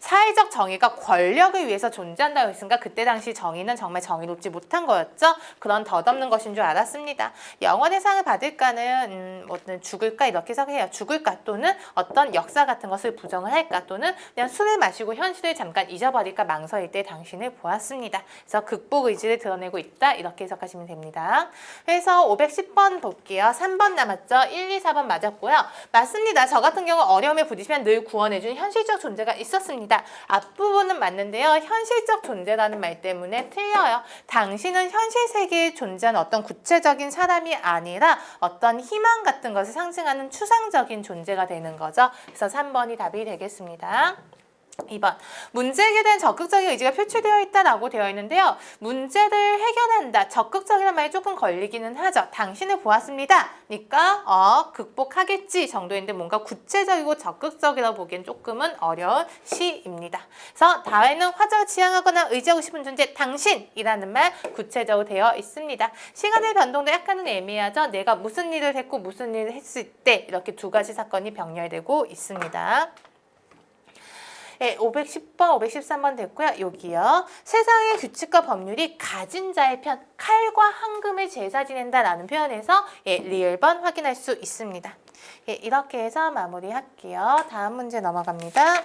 사회적 정의가 권력을 위해서 존재한다고 했으니까 그때 당시 정의는 정말 정의롭지 못한 거였죠. 그런 덧없는 것인 줄 알았습니다. 영원의 상을 받을까는 죽을까 이렇게 해석해요. 죽을까 또는 어떤 역사 같은 것을 부정을 할까 또는 그냥 술을 마시고 현실을 잠깐 잊어버릴까 망설일 때 당신을 보았습니다. 그래서 극복 의지를 드러내고 있다 이렇게 해석하시면 됩니다. 그래서 510번 볼게요. 3번 남았죠. 1, 2, 4번 맞았고요. 맞습니다. 저 같은 경우 어려움에 부딪히면 늘 구원해주는 현실적 존재가 있었습니다. 앞부분은 맞는데요. 현실적 존재라는 말 때문에 틀려요. 당신은 현실 세계에 존재하는 어떤 구체적인 사람이 아니라 어떤 희망 같은 것을 상징하는 추상적인 존재가 되는 거죠. 그래서 3번이 답이 되겠습니다. 2번. 문제 해결에 대한 적극적인 의지가 표출되어 있다라고 되어 있는데요. 문제를 해결한다. 적극적이라는 말이 조금 걸리기는 하죠. 당신을 보았습니다. 그러니까 극복하겠지 정도인데 뭔가 구체적이고 적극적이라고 보기엔 조금은 어려운 시입니다. 그래서 다음에는 화제를 지향하거나 의지하고 싶은 존재 당신이라는 말 구체적으로 되어 있습니다. 시간의 변동도 약간은 애매하죠. 내가 무슨 일을 했고 무슨 일을 했을 때 이렇게 두 가지 사건이 병렬되고 있습니다. 네, 510번, 513번 됐고요. 여기요. 세상의 규칙과 법률이 가진 자의 편, 칼과 황금을 제사 지낸다라는 표현에서 리을번 확인할 수 있습니다. 이렇게 해서 마무리할게요. 다음 문제 넘어갑니다.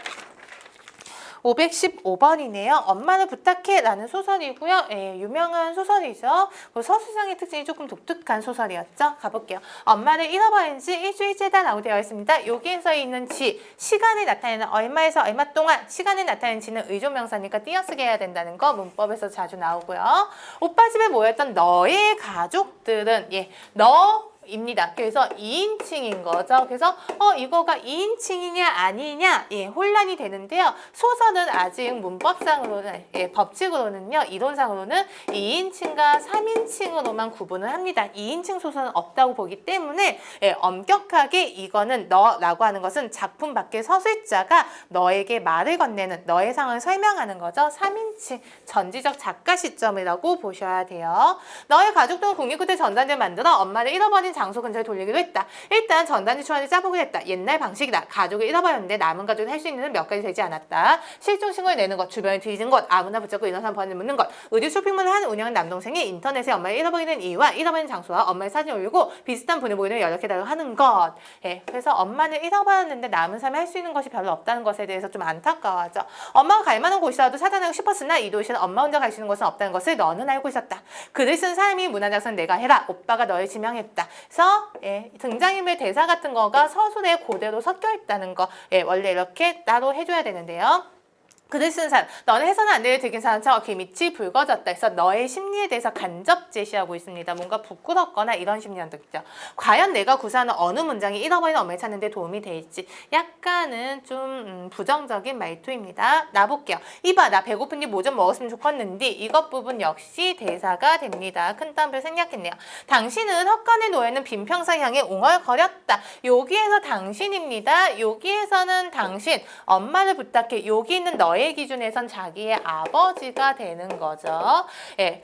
515번이네요. 엄마를 부탁해 라는 소설이고요. 유명한 소설이죠. 서수상의 특징이 조금 독특한 소설이었죠. 가볼게요. 엄마를 잃어버린 지 일주일째다 라고 되어 있습니다. 여기에서 있는 지, 시간을 나타내는 얼마에서 얼마 동안 시간을 나타내는 지는 의존명사니까 띄어쓰기 해야 된다는 거 문법에서 자주 나오고요. 오빠 집에 모였던 너의 가족들은 입니다. 그래서 2인칭인 거죠. 그래서 이거가 2인칭이냐 아니냐 혼란이 되는데요. 소설은 아직 문법상으로는 법칙으로는요. 이론상으로는 2인칭과 3인칭으로만 구분을 합니다. 2인칭 소설은 없다고 보기 때문에 엄격하게 이거는 너라고 하는 것은 작품 밖의 서술자가 너에게 말을 건네는 너의 상황을 설명하는 거죠. 3인칭 전지적 작가 시점이라고 보셔야 돼요. 너의 가족들은 국립구대 전단지를 만들어 엄마를 잃어버린 장소 근처에 돌리기로 했다. 일단 전단지 초안을 짜보기로 했다. 옛날 방식이다. 가족을 잃어버렸는데 남은 가족이 할 수 있는 몇 가지 되지 않았다. 실종 신고를 내는 것, 주변에 뒤진 것, 아무나 붙잡고 인원상 번을 묻는 것, 의류 쇼핑몰을 하는 운영한 남동생이 인터넷에 엄마를 잃어버리는 이유와 잃어버린 장소와 엄마의 사진을 올리고 비슷한 분을 보이는 연락해달라고 하는 것. 예, 그래서 엄마를 잃어버렸는데 남은 삶에 할 수 있는 것이 별로 없다는 것에 대해서 좀 안타까워하죠. 엄마가 갈 만한 곳이라도 찾아내고 싶었으나 이 도시는 엄마 혼자 갈 수 있는 곳은 없다는 것을 너는 알고 있었다. 글을 쓴 사람이 문화작성 내가 해라. 오빠가 너를 지명했다. 그래서 예, 등장인물 대사 같은 거가 서술에 그대로 섞여 있다는 거. 예, 원래 이렇게 따로 해줘야 되는데요. 글을 쓴 사람, 너는 해서는 안 될 들킨 사람처럼 귀밑이 붉어졌다. 그래서 너의 심리에 대해서 간접 제시하고 있습니다. 뭔가 부끄럽거나 이런 심리한 느끼죠. 과연 내가 구사하는 어느 문장이 잃어버린 엄마를 찾는 데 도움이 될지 약간은 좀 부정적인 말투입니다. 나볼게요. 이봐, 나 배고픈데 뭐 좀 먹었으면 좋겠는데 이것 부분 역시 대사가 됩니다. 큰 따옴표 생략했네요. 당신은 헛간에 놓여있는 빈평상 향해 웅얼거렸다. 여기에서 당신입니다. 여기에서는 당신, 엄마를 부탁해. 여기 있는 너의 기준에선 자기의 아버지가 되는 거죠. 예.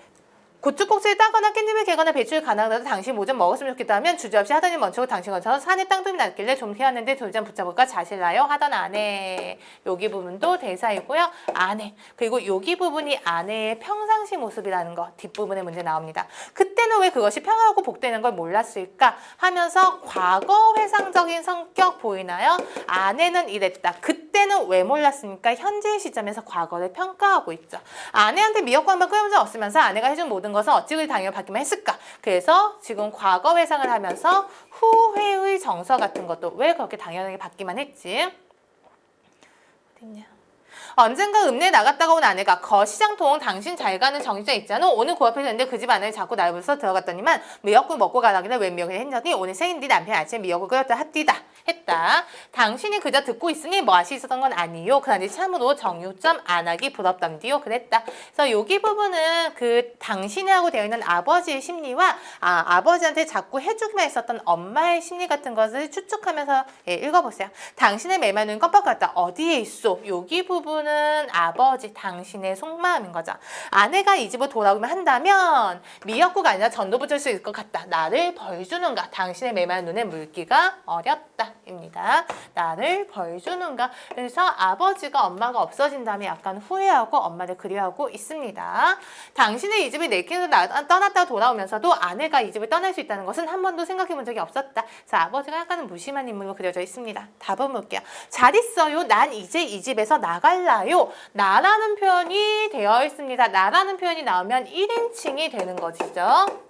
고추국수를 따거나 깻잎을 개거나 배추를 가나다도 당신 뭐 좀 먹었으면 좋겠다 하면 주저없이 하더니 멈추고 당신 건처럼 산에 땅tum이 났길래 좀 태웠는데 돌잔 붙잡을까 자실나요? 하던 아내. 여기 부분도 대사이고요. 아내. 그리고 여기 부분이 아내의 평상시 모습이라는 거. 뒷부분에 문제 나옵니다. 그때는 왜 그것이 평화하고 복되는 걸 몰랐을까? 하면서 과거 회상적인 성격 보이나요? 아내는 이랬다. 그때는 왜 몰랐습니까? 현재의 시점에서 과거를 평가하고 있죠. 아내한테 미역국 한번 끓여본 적 없으면서 아내가 해준 모든 것은 어찌 그리 당연히 받기만 했을까? 그래서 지금 과거 회상을 하면서 후회의 정서 같은 것도 왜 그렇게 당연하게 받기만 했지? 어딨냐? 언젠가 읍내에 나갔다가 온 아내가 거시장통 당신 잘 가는 정류장 있잖아. 오늘 그 앞에 있는데 그 집 아내를 자꾸 날 불러서 들어갔더니만 미역국 먹고 가라길래 왜 미역을 했더니 오늘 생일 네 남편이 아침에 미역국 끓였다 합디다 했다. 당신이 그저 듣고 있으니 맛이 있었던 건 아니요. 그런데 참으로 정육점 안 하기 부럽담디요. 그랬다. 그래서 여기 부분은 그 당신이라고 되어 있는 아버지의 심리와 아버지한테 자꾸 해주기만 했었던 엄마의 심리 같은 것을 추측하면서 읽어보세요. 당신의 메마른 껌뻑 같다. 어디에 있어? 여기 부분 는 아버지 당신의 속마음인 거죠. 아내가 이 집으로 돌아오면 한다면 미역국 아니라 전도 붙일 수 있을 것 같다. 나를 벌 주는가. 당신의 메마른 눈에 물기가 어렵다 입니다. 나를 벌 주는가. 그래서 아버지가 엄마가 없어진 다음에 약간 후회하고 엄마를 그리워하고 있습니다. 당신의 이 집을 내키면서 떠났다가 돌아오면서도 아내가 이 집을 떠날 수 있다는 것은 한 번도 생각해 본 적이 없었다. 그래서 아버지가 약간은 무심한 인물로 그려져 있습니다. 답은 볼게요. 잘 있어요. 난 이제 이 집에서 나갈라. 나라는 표현이 되어 있습니다. 나라는 표현이 나오면 1인칭이 되는 것이죠.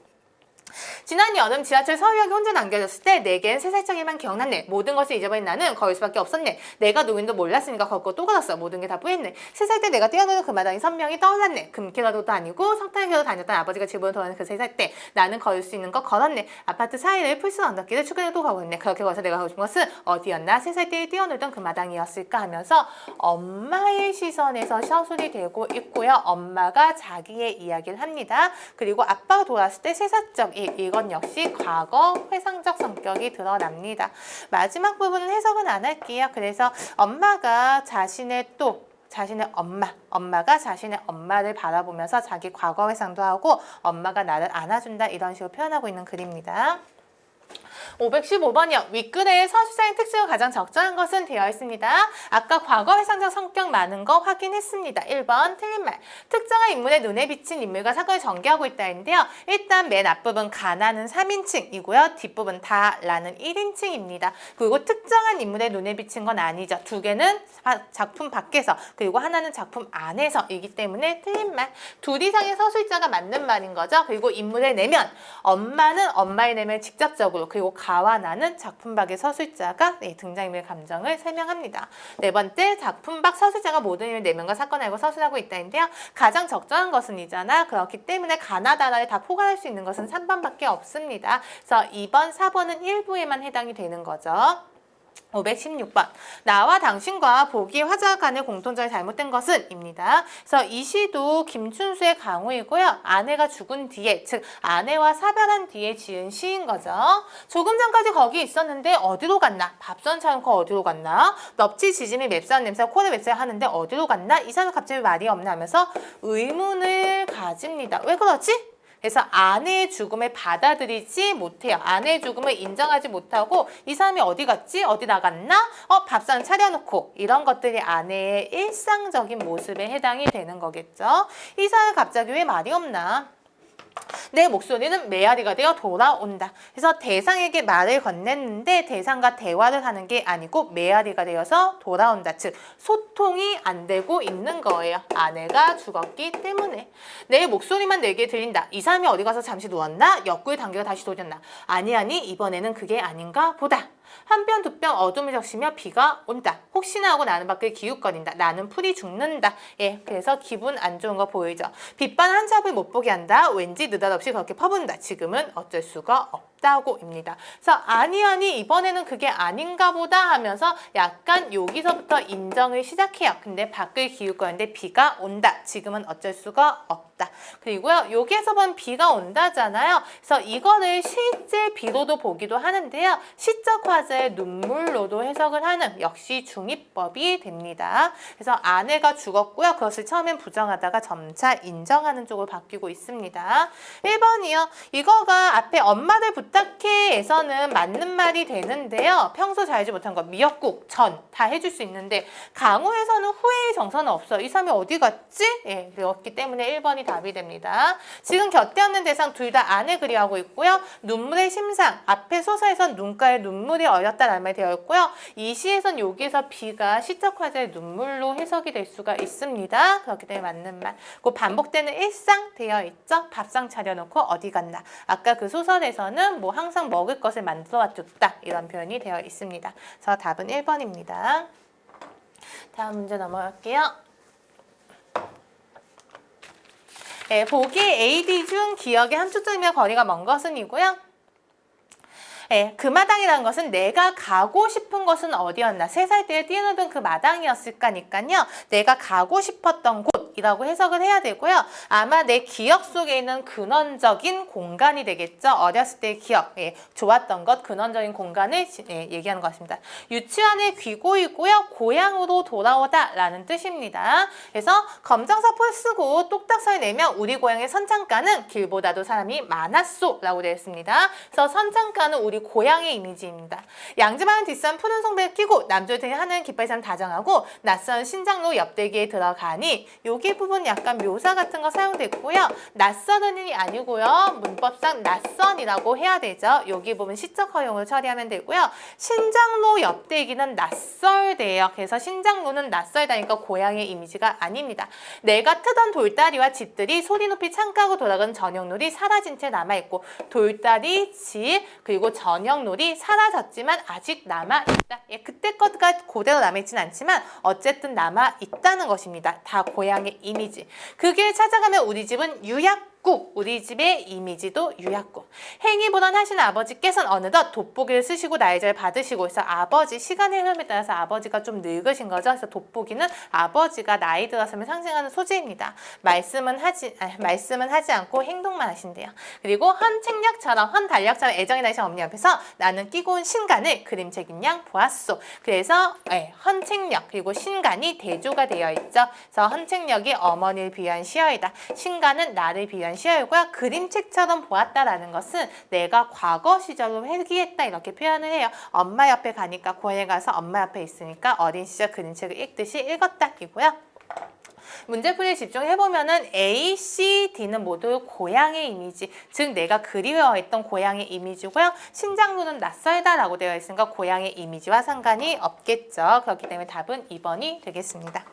지난 여름 지하철 서울역에 혼자 남겨졌을 때 내겐 3살짜리만 기억났네. 모든 것을 잊어버린 나는 걸을 수밖에 없었네. 내가 누군지도 몰랐으니까 걷고 또 걸었어. 모든 게 다 뿌였네. 3살 때 내가 뛰어노는 그 마당이 선명히 떠올랐네. 금캐러도 아니고 석탄캐러 다녔던 아버지가 집으로 돌아오는 그 3살 때 나는 걸을 수 있는 거 걸었네. 아파트 사이를 풀스 언덕길을 출근해도 가보겠네. 그렇게 걸어서 내가 가고 싶은 것은 어디였나? 3살 때 뛰어놀던 그 마당이었을까 하면서 엄마의 시선에서 서술이 되고 있고요. 엄마가 자기의 이야기를 합니다. 그리고 아빠가 돌아왔을 때 세사적 이건 역시 과거 회상적 성격이 드러납니다. 마지막 부분은 해석은 안 할게요. 그래서 엄마가 자신의 엄마가 자신의 엄마를 바라보면서 자기 과거 회상도 하고 엄마가 나를 안아준다 이런 식으로 표현하고 있는 글입니다. 515번이요. 윗글에 서술사의 특징을 가장 적절한 것은 되어 있습니다. 아까 과거 회상적 성격 많은 거 확인했습니다. 1번 틀린 말. 특정한 인물의 눈에 비친 인물과 사건을 전개하고 있다 했는데요. 일단 맨 앞부분 가나는 3인칭이고요. 뒷부분 다라는 1인칭입니다. 그리고 특정한 인물의 눈에 비친 건 아니죠. 두 개는 작품 밖에서 그리고 하나는 작품 안에서이기 때문에 틀린 말. 둘 이상의 서술자가 맞는 말인 거죠. 그리고 인물의 내면. 엄마는 엄마의 내면을 직접적으로 그리고 가와 나는 작품 밖의 서술자가 등장인물의 감정을 설명합니다. 네 번째, 작품 밖 서술자가 모든 인물 내면과 사건을 알고 서술하고 있다인데요. 가장 적절한 것은 이잖아. 그렇기 때문에 가나다라를 다 포괄할 수 있는 것은 3번밖에 없습니다. 그래서 2번, 4번은 일부에만 해당이 되는 거죠. 516번. 나와 당신과 보기의 화자 간의 공통점이 잘못된 것은? 입니다. 그래서 이 시도 김춘수의 강우이고요. 아내가 죽은 뒤에, 즉 아내와 사별한 뒤에 지은 시인 거죠. 조금 전까지 거기 있었는데 어디로 갔나? 밥선 차놓고 어디로 갔나? 넙치 지짐이 맵싸운 냄새가 코를 맵싸야 하는데 어디로 갔나? 이 사람 갑자기 말이 없나 하면서 의문을 가집니다. 왜 그러지? 그래서 아내의 죽음을 받아들이지 못해요. 아내의 죽음을 인정하지 못하고 이 사람이 어디 갔지? 어디 나갔나? 밥상 차려놓고 이런 것들이 아내의 일상적인 모습에 해당이 되는 거겠죠. 이 사람 갑자기 왜 말이 없나? 내 목소리는 메아리가 되어 돌아온다. 그래서 대상에게 말을 건넸는데 대상과 대화를 하는 게 아니고 메아리가 되어서 돌아온다. 즉 소통이 안 되고 있는 거예요. 아내가 죽었기 때문에. 내 목소리만 내게 들린다. 이 사람이 어디 가서 잠시 누웠나? 옆구리 당겨가 다시 돌렸나? 아니 이번에는 그게 아닌가 보다. 한 뼘 두 뼘 어둠을 적시며 비가 온다. 혹시나 하고 나는 밖을 기웃거린다. 나는 풀이 죽는다. 예, 그래서 기분 안 좋은 거 보이죠. 빛반 한 잡을 못 보게 한다. 왠지 느닷없이 그렇게 퍼붓는다. 지금은 어쩔 수가 없다고입니다. 그래서 아니 이번에는 그게 아닌가 보다 하면서 약간 여기서부터 인정을 시작해요. 근데 밖을 기웃거리는데 비가 온다. 지금은 어쩔 수가 없다. 그리고요, 여기에서 본 비가 온다잖아요. 그래서 이거를 실제 비로도 보기도 하는데요. 시적 화자의 눈물로도 해석을 하는 역시 중의법이 됩니다. 그래서 아내가 죽었고요. 그것을 처음엔 부정하다가 점차 인정하는 쪽으로 바뀌고 있습니다. 1번이요. 이거가 앞에 엄마를 부탁해에서는 맞는 말이 되는데요. 평소 잘 알지 못한 거 미역국, 전 다 해줄 수 있는데 강우에서는 후회의 정서는 없어. 이 사람이 어디 갔지? 예, 그렇기 때문에 1번이 답이 됩니다. 지금 곁에 없는 대상 둘 다 아내 그리하고 있고요. 눈물의 심상, 앞에 소설에선 눈가에 눈물이 어렸다라는 말이 되어 있고요. 이 시에선 여기에서 비가 시적 화자의 눈물로 해석이 될 수가 있습니다. 그렇기 때문에 맞는 말. 그 반복되는 일상 되어 있죠. 밥상 차려놓고 어디 갔나. 아까 그 소설에서는 뭐 항상 먹을 것을 만들어 줬다 이런 표현이 되어 있습니다. 그래서 답은 1번입니다. 다음 문제 넘어갈게요. 네, 보기 AD 중 기억의 한 초점이며 거리가 먼 것은 이고요. 네, 그 마당이라는 것은 내가 가고 싶은 것은 어디였나. 3살 때 뛰어놀던 그 마당이었을까니까요. 내가 가고 싶었던 곳이라고 해석을 해야 되고요. 아마 내 기억 속에 있는 근원적인 공간이 되겠죠. 어렸을 때의 기억, 예, 좋았던 것, 근원적인 공간을 얘기하는 것 같습니다. 유치원의 귀고이고요. 고향으로 돌아오다 라는 뜻입니다. 그래서 검정사 폴 쓰고 똑딱서에 내면 우리 고향의 선창가는 길보다도 사람이 많았소 라고 되어 있습니다. 그래서 선창가는 우리 고향의 이미지입니다. 양지마을 뒷산 푸른 송배를 끼고 남조등이 하는 깃발산 다정하고 낯선 신장로 옆대기에 들어가니 여기 부분 약간 묘사 같은 거 사용됐고요. 낯선은이 아니고요. 문법상 낯선이라고 해야 되죠. 여기 부분 시적 허용을 처리하면 되고요. 신장로 옆대기는 낯설대요. 그래서 신장로는 낯설다니까 고향의 이미지가 아닙니다. 내가 트던 돌다리와 집들이 소리 높이 창가고 돌아가는 저녁놀이 사라진 채 남아있고 돌다리, 집, 그리고 저녁놀이 사라졌지만 아직 남아있다. 예, 그때 것가 그대로 남아있진 않지만 어쨌든 남아있다는 것입니다. 다 고향의 이미지. 그 길 찾아가면 우리 집은 유약국, 우리 집의 이미지도 유약국. 행위 보던하신 아버지께서는 어느덧 돋보기를 쓰시고 나이를 받으시고 있어. 아버지, 시간의 흐름에 따라서 아버지가 좀 늙으신 거죠. 그래서 돋보기는 아버지가 나이 들었음을 상징하는 소재입니다. 말씀은 하지 않고 행동만 하신대요. 그리고 헌책략처럼, 헌달력처럼 애정이 나신 어머니 옆에서 나는 끼고 온 신간을 그림책인 양 보았소. 그래서 헌책력 그리고 신간이 대조가 되어 있죠. 그래서 헌책력이 어머니를 비유한 시어이다. 신간은 나를 비유한 시어이고요. 그림책처럼 보았다라는 것은 내가 과거 시절로 회귀했다 이렇게 표현을 해요. 엄마 옆에 가니까 고향에 가서 엄마 옆에 있으니까 어린 시절 그림책을 읽듯이 읽었다 이고요. 문제풀이에 집중해보면은 A, C, D는 모두 고향의 이미지, 즉 내가 그리워했던 고향의 이미지고요. 신장로는 낯설다라고 되어 있으니까 고향의 이미지와 상관이 없겠죠. 그렇기 때문에 답은 2번이 되겠습니다.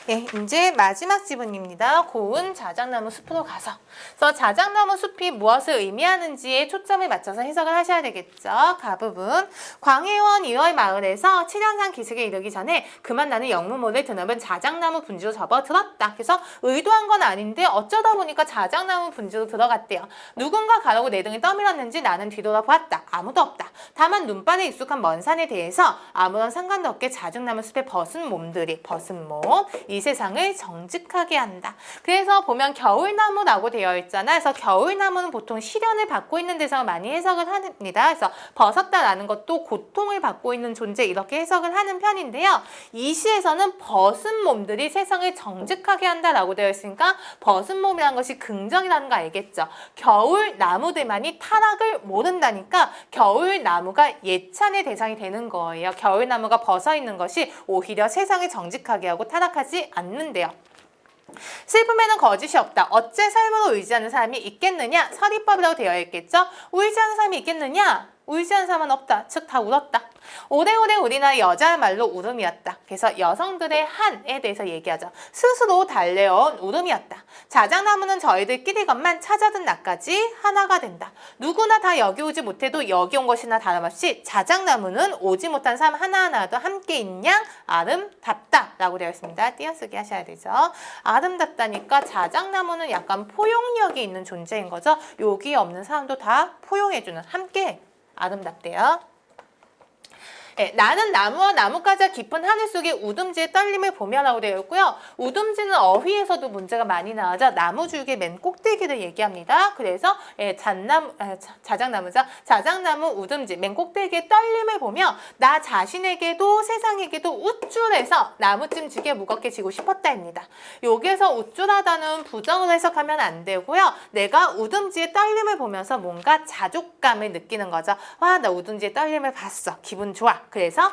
예, 이제 마지막 지문입니다. 고운 자작나무 숲으로 가서. 그래서 자작나무 숲이 무엇을 의미하는지에 초점을 맞춰서 해석을 하셔야 되겠죠. 가부분. 광해원 2월 마을에서 7연산 기슭에 이르기 전에 그만 나는 영무모를 드넓은 자작나무 분지로 접어들었다. 그래서 의도한 건 아닌데 어쩌다 보니까 자작나무 분지로 들어갔대요. 누군가 가라고 내 등을 떠밀었는지 나는 뒤돌아보았다. 아무도 없다. 다만 눈발에 익숙한 먼 산에 대해서 아무런 상관도 없게 자작나무 숲에 벗은 몸들이, 벗은 몸, 이 세상을 정직하게 한다. 그래서 보면 겨울나무라고 되어 있잖아. 그래서 겨울나무는 보통 시련을 받고 있는 대상을 많이 해석을 합니다. 그래서 벗었다라는 것도 고통을 받고 있는 존재 이렇게 해석을 하는 편인데요. 이 시에서는 벗은 몸들이 세상을 정직하게 한다라고 되어 있으니까 벗은 몸이라는 것이 긍정이라는 거 알겠죠? 겨울 나무들만이 타락을 모른다니까 겨울 나무가 예찬의 대상이 되는 거예요. 겨울 나무가 벗어 있는 것이 오히려 세상을 정직하게 하고 타락하지 않는데요. 슬픔에는 거짓이 없다. 어째 삶으로 의지하는 사람이 있겠느냐? 서리법이라고 되어 있겠죠? 의지하는 사람이 있겠느냐? 울지한 사람은 없다. 즉 다 울었다. 오래오래 우리나라 여자 말로 울음이었다. 그래서 여성들의 한에 대해서 얘기하죠. 스스로 달래온 울음이었다. 자작나무는 저희들끼리건만 찾아든 나까지 하나가 된다. 누구나 다 여기 오지 못해도 여기 온 것이나 다름없이 자작나무는 오지 못한 사람 하나하나도 함께 있는 양 아름답다 라고 되어 있습니다. 띄어쓰기 하셔야 되죠. 아름답다니까 자작나무는 약간 포용력이 있는 존재인 거죠. 여기 없는 사람도 다 포용해주는 함께 아름답대요. 네, 나는 나무와 나뭇가지와 깊은 하늘 속의 우듬지의 떨림을 보며라고 되어 있고요. 우듬지는 어휘에서도 문제가 많이 나오죠. 나무줄기 맨 꼭대기를 얘기합니다. 그래서 자작나무죠. 자작나무 우듬지 맨 꼭대기의 떨림을 보며 나 자신에게도 세상에게도 우쭐해서 나무찜지게 무겁게 지고 싶었다입니다. 여기에서 우쭐하다는 부정으로 해석하면 안 되고요. 내가 우듬지의 떨림을 보면서 뭔가 자족감을 느끼는 거죠. 와, 나 우듬지의 떨림을 봤어. 기분 좋아. 그래서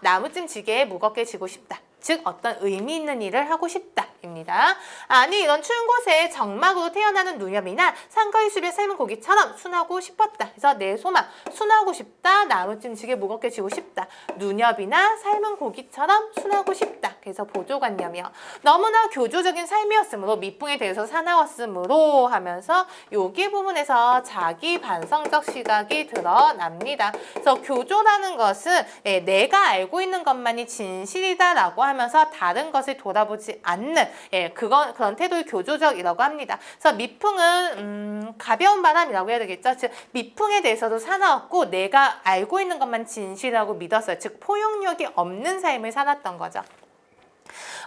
나무찜 지게에 무겁게 지고 싶다. 즉 어떤 의미 있는 일을 하고 싶다입니다. 아니 이런 추운 곳에 정막으로 태어나는 누염이나 산거리 숲에 삶은 고기처럼 순하고 싶었다. 그래서 내 소망 순하고 싶다. 나무찜지게 무겁게 지고 싶다. 누엽이나 삶은 고기처럼 순하고 싶다. 그래서 보조관념이요. 너무나 교조적인 삶이었으므로 미풍에 대해서 사나웠으므로 하면서 여기 부분에서 자기 반성적 시각이 드러납니다. 그래서 교조라는 것은 내가 알고 있는 것만이 진실이다라고 하면서 다른 것을 돌아보지 않는 그런 태도의 교조적이라고 합니다. 그래서 미풍은 가벼운 바람이라고 해야 되겠죠. 즉 미풍에 대해서도 사나웠고 내가 알고 있는 것만 진실이라고 믿었어요. 즉 포용력이 없는 삶을 살았던 거죠.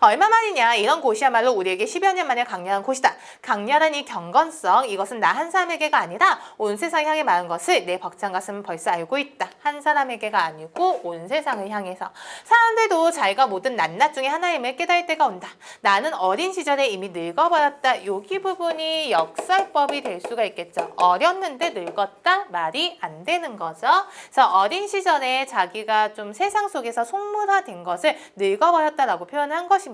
얼마만이냐 이런 곳이야말로 우리에게 10여 년 만에 강렬한 곳이다. 강렬한 이 경건성 이것은 나 한 사람에게가 아니라 온 세상을 향해 말한 것을 내 벅찬 가슴은 벌써 알고 있다. 한 사람에게가 아니고 온 세상을 향해서 사람들도 자기가 모든 낱낱 중에 하나임을 깨달을 때가 온다. 나는 어린 시절에 이미 늙어버렸다. 여기 부분이 역설법이 될 수가 있겠죠. 어렸는데 늙었다 말이 안 되는 거죠. 그래서 어린 시절에 자기가 좀 세상 속에서 속물화된 것을 늙어버렸다라고 표현한 것입니다.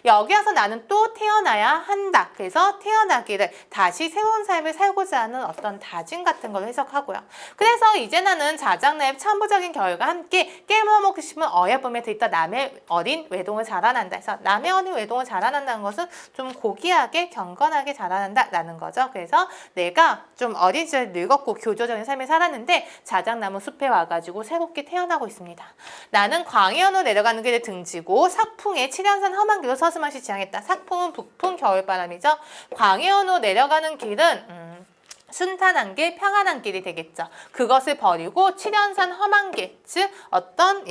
여기 와서 나는 또 태어나야 한다. 그래서 태어나기를 다시 새로운 삶을 살고자 하는 어떤 다짐 같은 걸 해석하고요. 그래서 이제 나는 자작나의 참부적인 결과 함께 깨물어먹고 싶은 어여쁨에 들떠 남의 어린 외동을 자라난다. 그래서 남의 어린 외동을 자라난다는 것은 좀 고귀하게 경건하게 자라난다라는 거죠. 그래서 내가 좀 어린 시절에 늙었고 교조적인 삶을 살았는데 자작나무 숲에 와가지고 새롭게 태어나고 있습니다. 나는 광해연으로 내려가는 길을 등지고 삭풍에 칠연산 험한 길로 서슴없이 지향했다. 삭풍은 북풍 겨울바람이죠. 광해연으로 내려가는 길은 순탄한 길, 평안한 길이 되겠죠. 그것을 버리고 칠연산 험한 길, 즉 어떤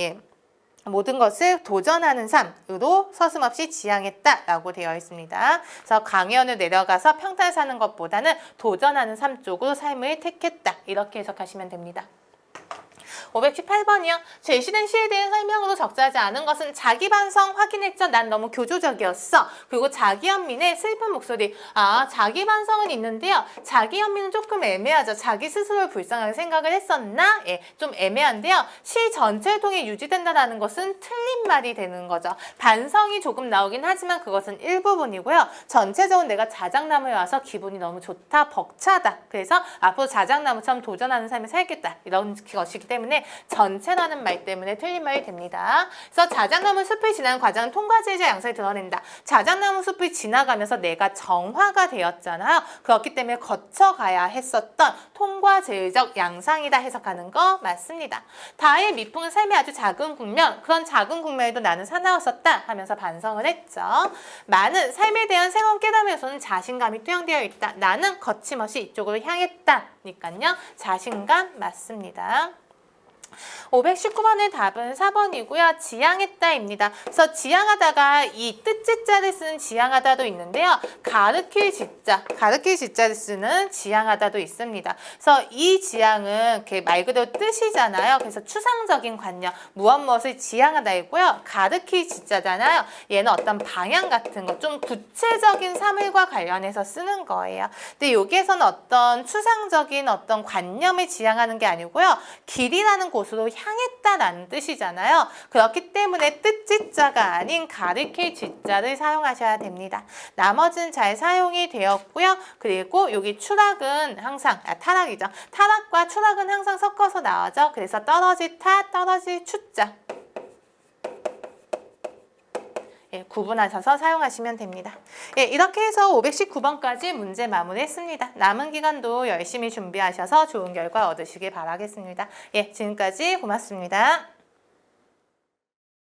모든 것을 도전하는 삶으로 서슴없이 지향했다라고 되어 있습니다. 그래서 광해연을 내려가서 평탄을 사는 것보다는 도전하는 삶 쪽으로 삶을 택했다. 이렇게 해석하시면 됩니다. 518번이요. 제시된 시에 대한 설명으로 적절하지 않은 것은 자기 반성 확인했죠. 난 너무 교조적이었어. 그리고 자기 연민의 슬픈 목소리. 자기 반성은 있는데요. 자기 연민은 조금 애매하죠. 자기 스스로를 불쌍하게 생각을 했었나? 좀 애매한데요. 시 전체를 통해 유지된다는 것은 틀린 말이 되는 거죠. 반성이 조금 나오긴 하지만 그것은 일부분이고요. 전체적으로 내가 자작나무에 와서 기분이 너무 좋다, 벅차다. 그래서 앞으로 자작나무처럼 도전하는 삶을 살겠다. 이런 것이기 때문에 전체라는 말 때문에 틀린 말이 됩니다. 그래서 자작나무 숲을 지나는 과정은 통과제의적 양상을 드러낸다. 자작나무 숲을 지나가면서 내가 정화가 되었잖아요. 그렇기 때문에 거쳐가야 했었던 통과제의적 양상이다 해석하는 거 맞습니다. 다의 미풍은 삶의 아주 작은 국면, 그런 작은 국면에도 나는 사나웠었다 하면서 반성을 했죠. 많은 삶에 대한 새로운 깨달음에서는 자신감이 투영되어 있다. 나는 거침없이 이쪽으로 향했다. 니까요. 자신감 맞습니다. 519번의 답은 4번이고요. 지향했다입니다. 그래서 지향하다가 이 뜻지자를 쓰는 지향하다도 있는데요. 가르칠 지자를 쓰는 지향하다도 있습니다. 그래서 이 지향은 말 그대로 뜻이잖아요. 그래서 추상적인 관념, 무엇을 지향하다이고요. 가르칠 지자잖아요. 얘는 어떤 방향 같은 거, 좀 구체적인 사물과 관련해서 쓰는 거예요. 근데 여기에서는 어떤 추상적인 어떤 관념을 지향하는 게 아니고요. 길이라는 곳으로 향했다라는 뜻이잖아요. 그렇기 때문에 뜻지자가 아닌 가르칠 지자를 사용하셔야 됩니다. 나머지는 잘 사용이 되었고요. 그리고 여기 추락은 항상, 타락이죠. 타락과 추락은 항상 섞어서 나오죠. 그래서 떨어질 타, 떨어질 추자. 구분하셔서 사용하시면 됩니다. 이렇게 해서 519번까지 문제 마무리했습니다. 남은 기간도 열심히 준비하셔서 좋은 결과 얻으시길 바라겠습니다. 지금까지 고맙습니다.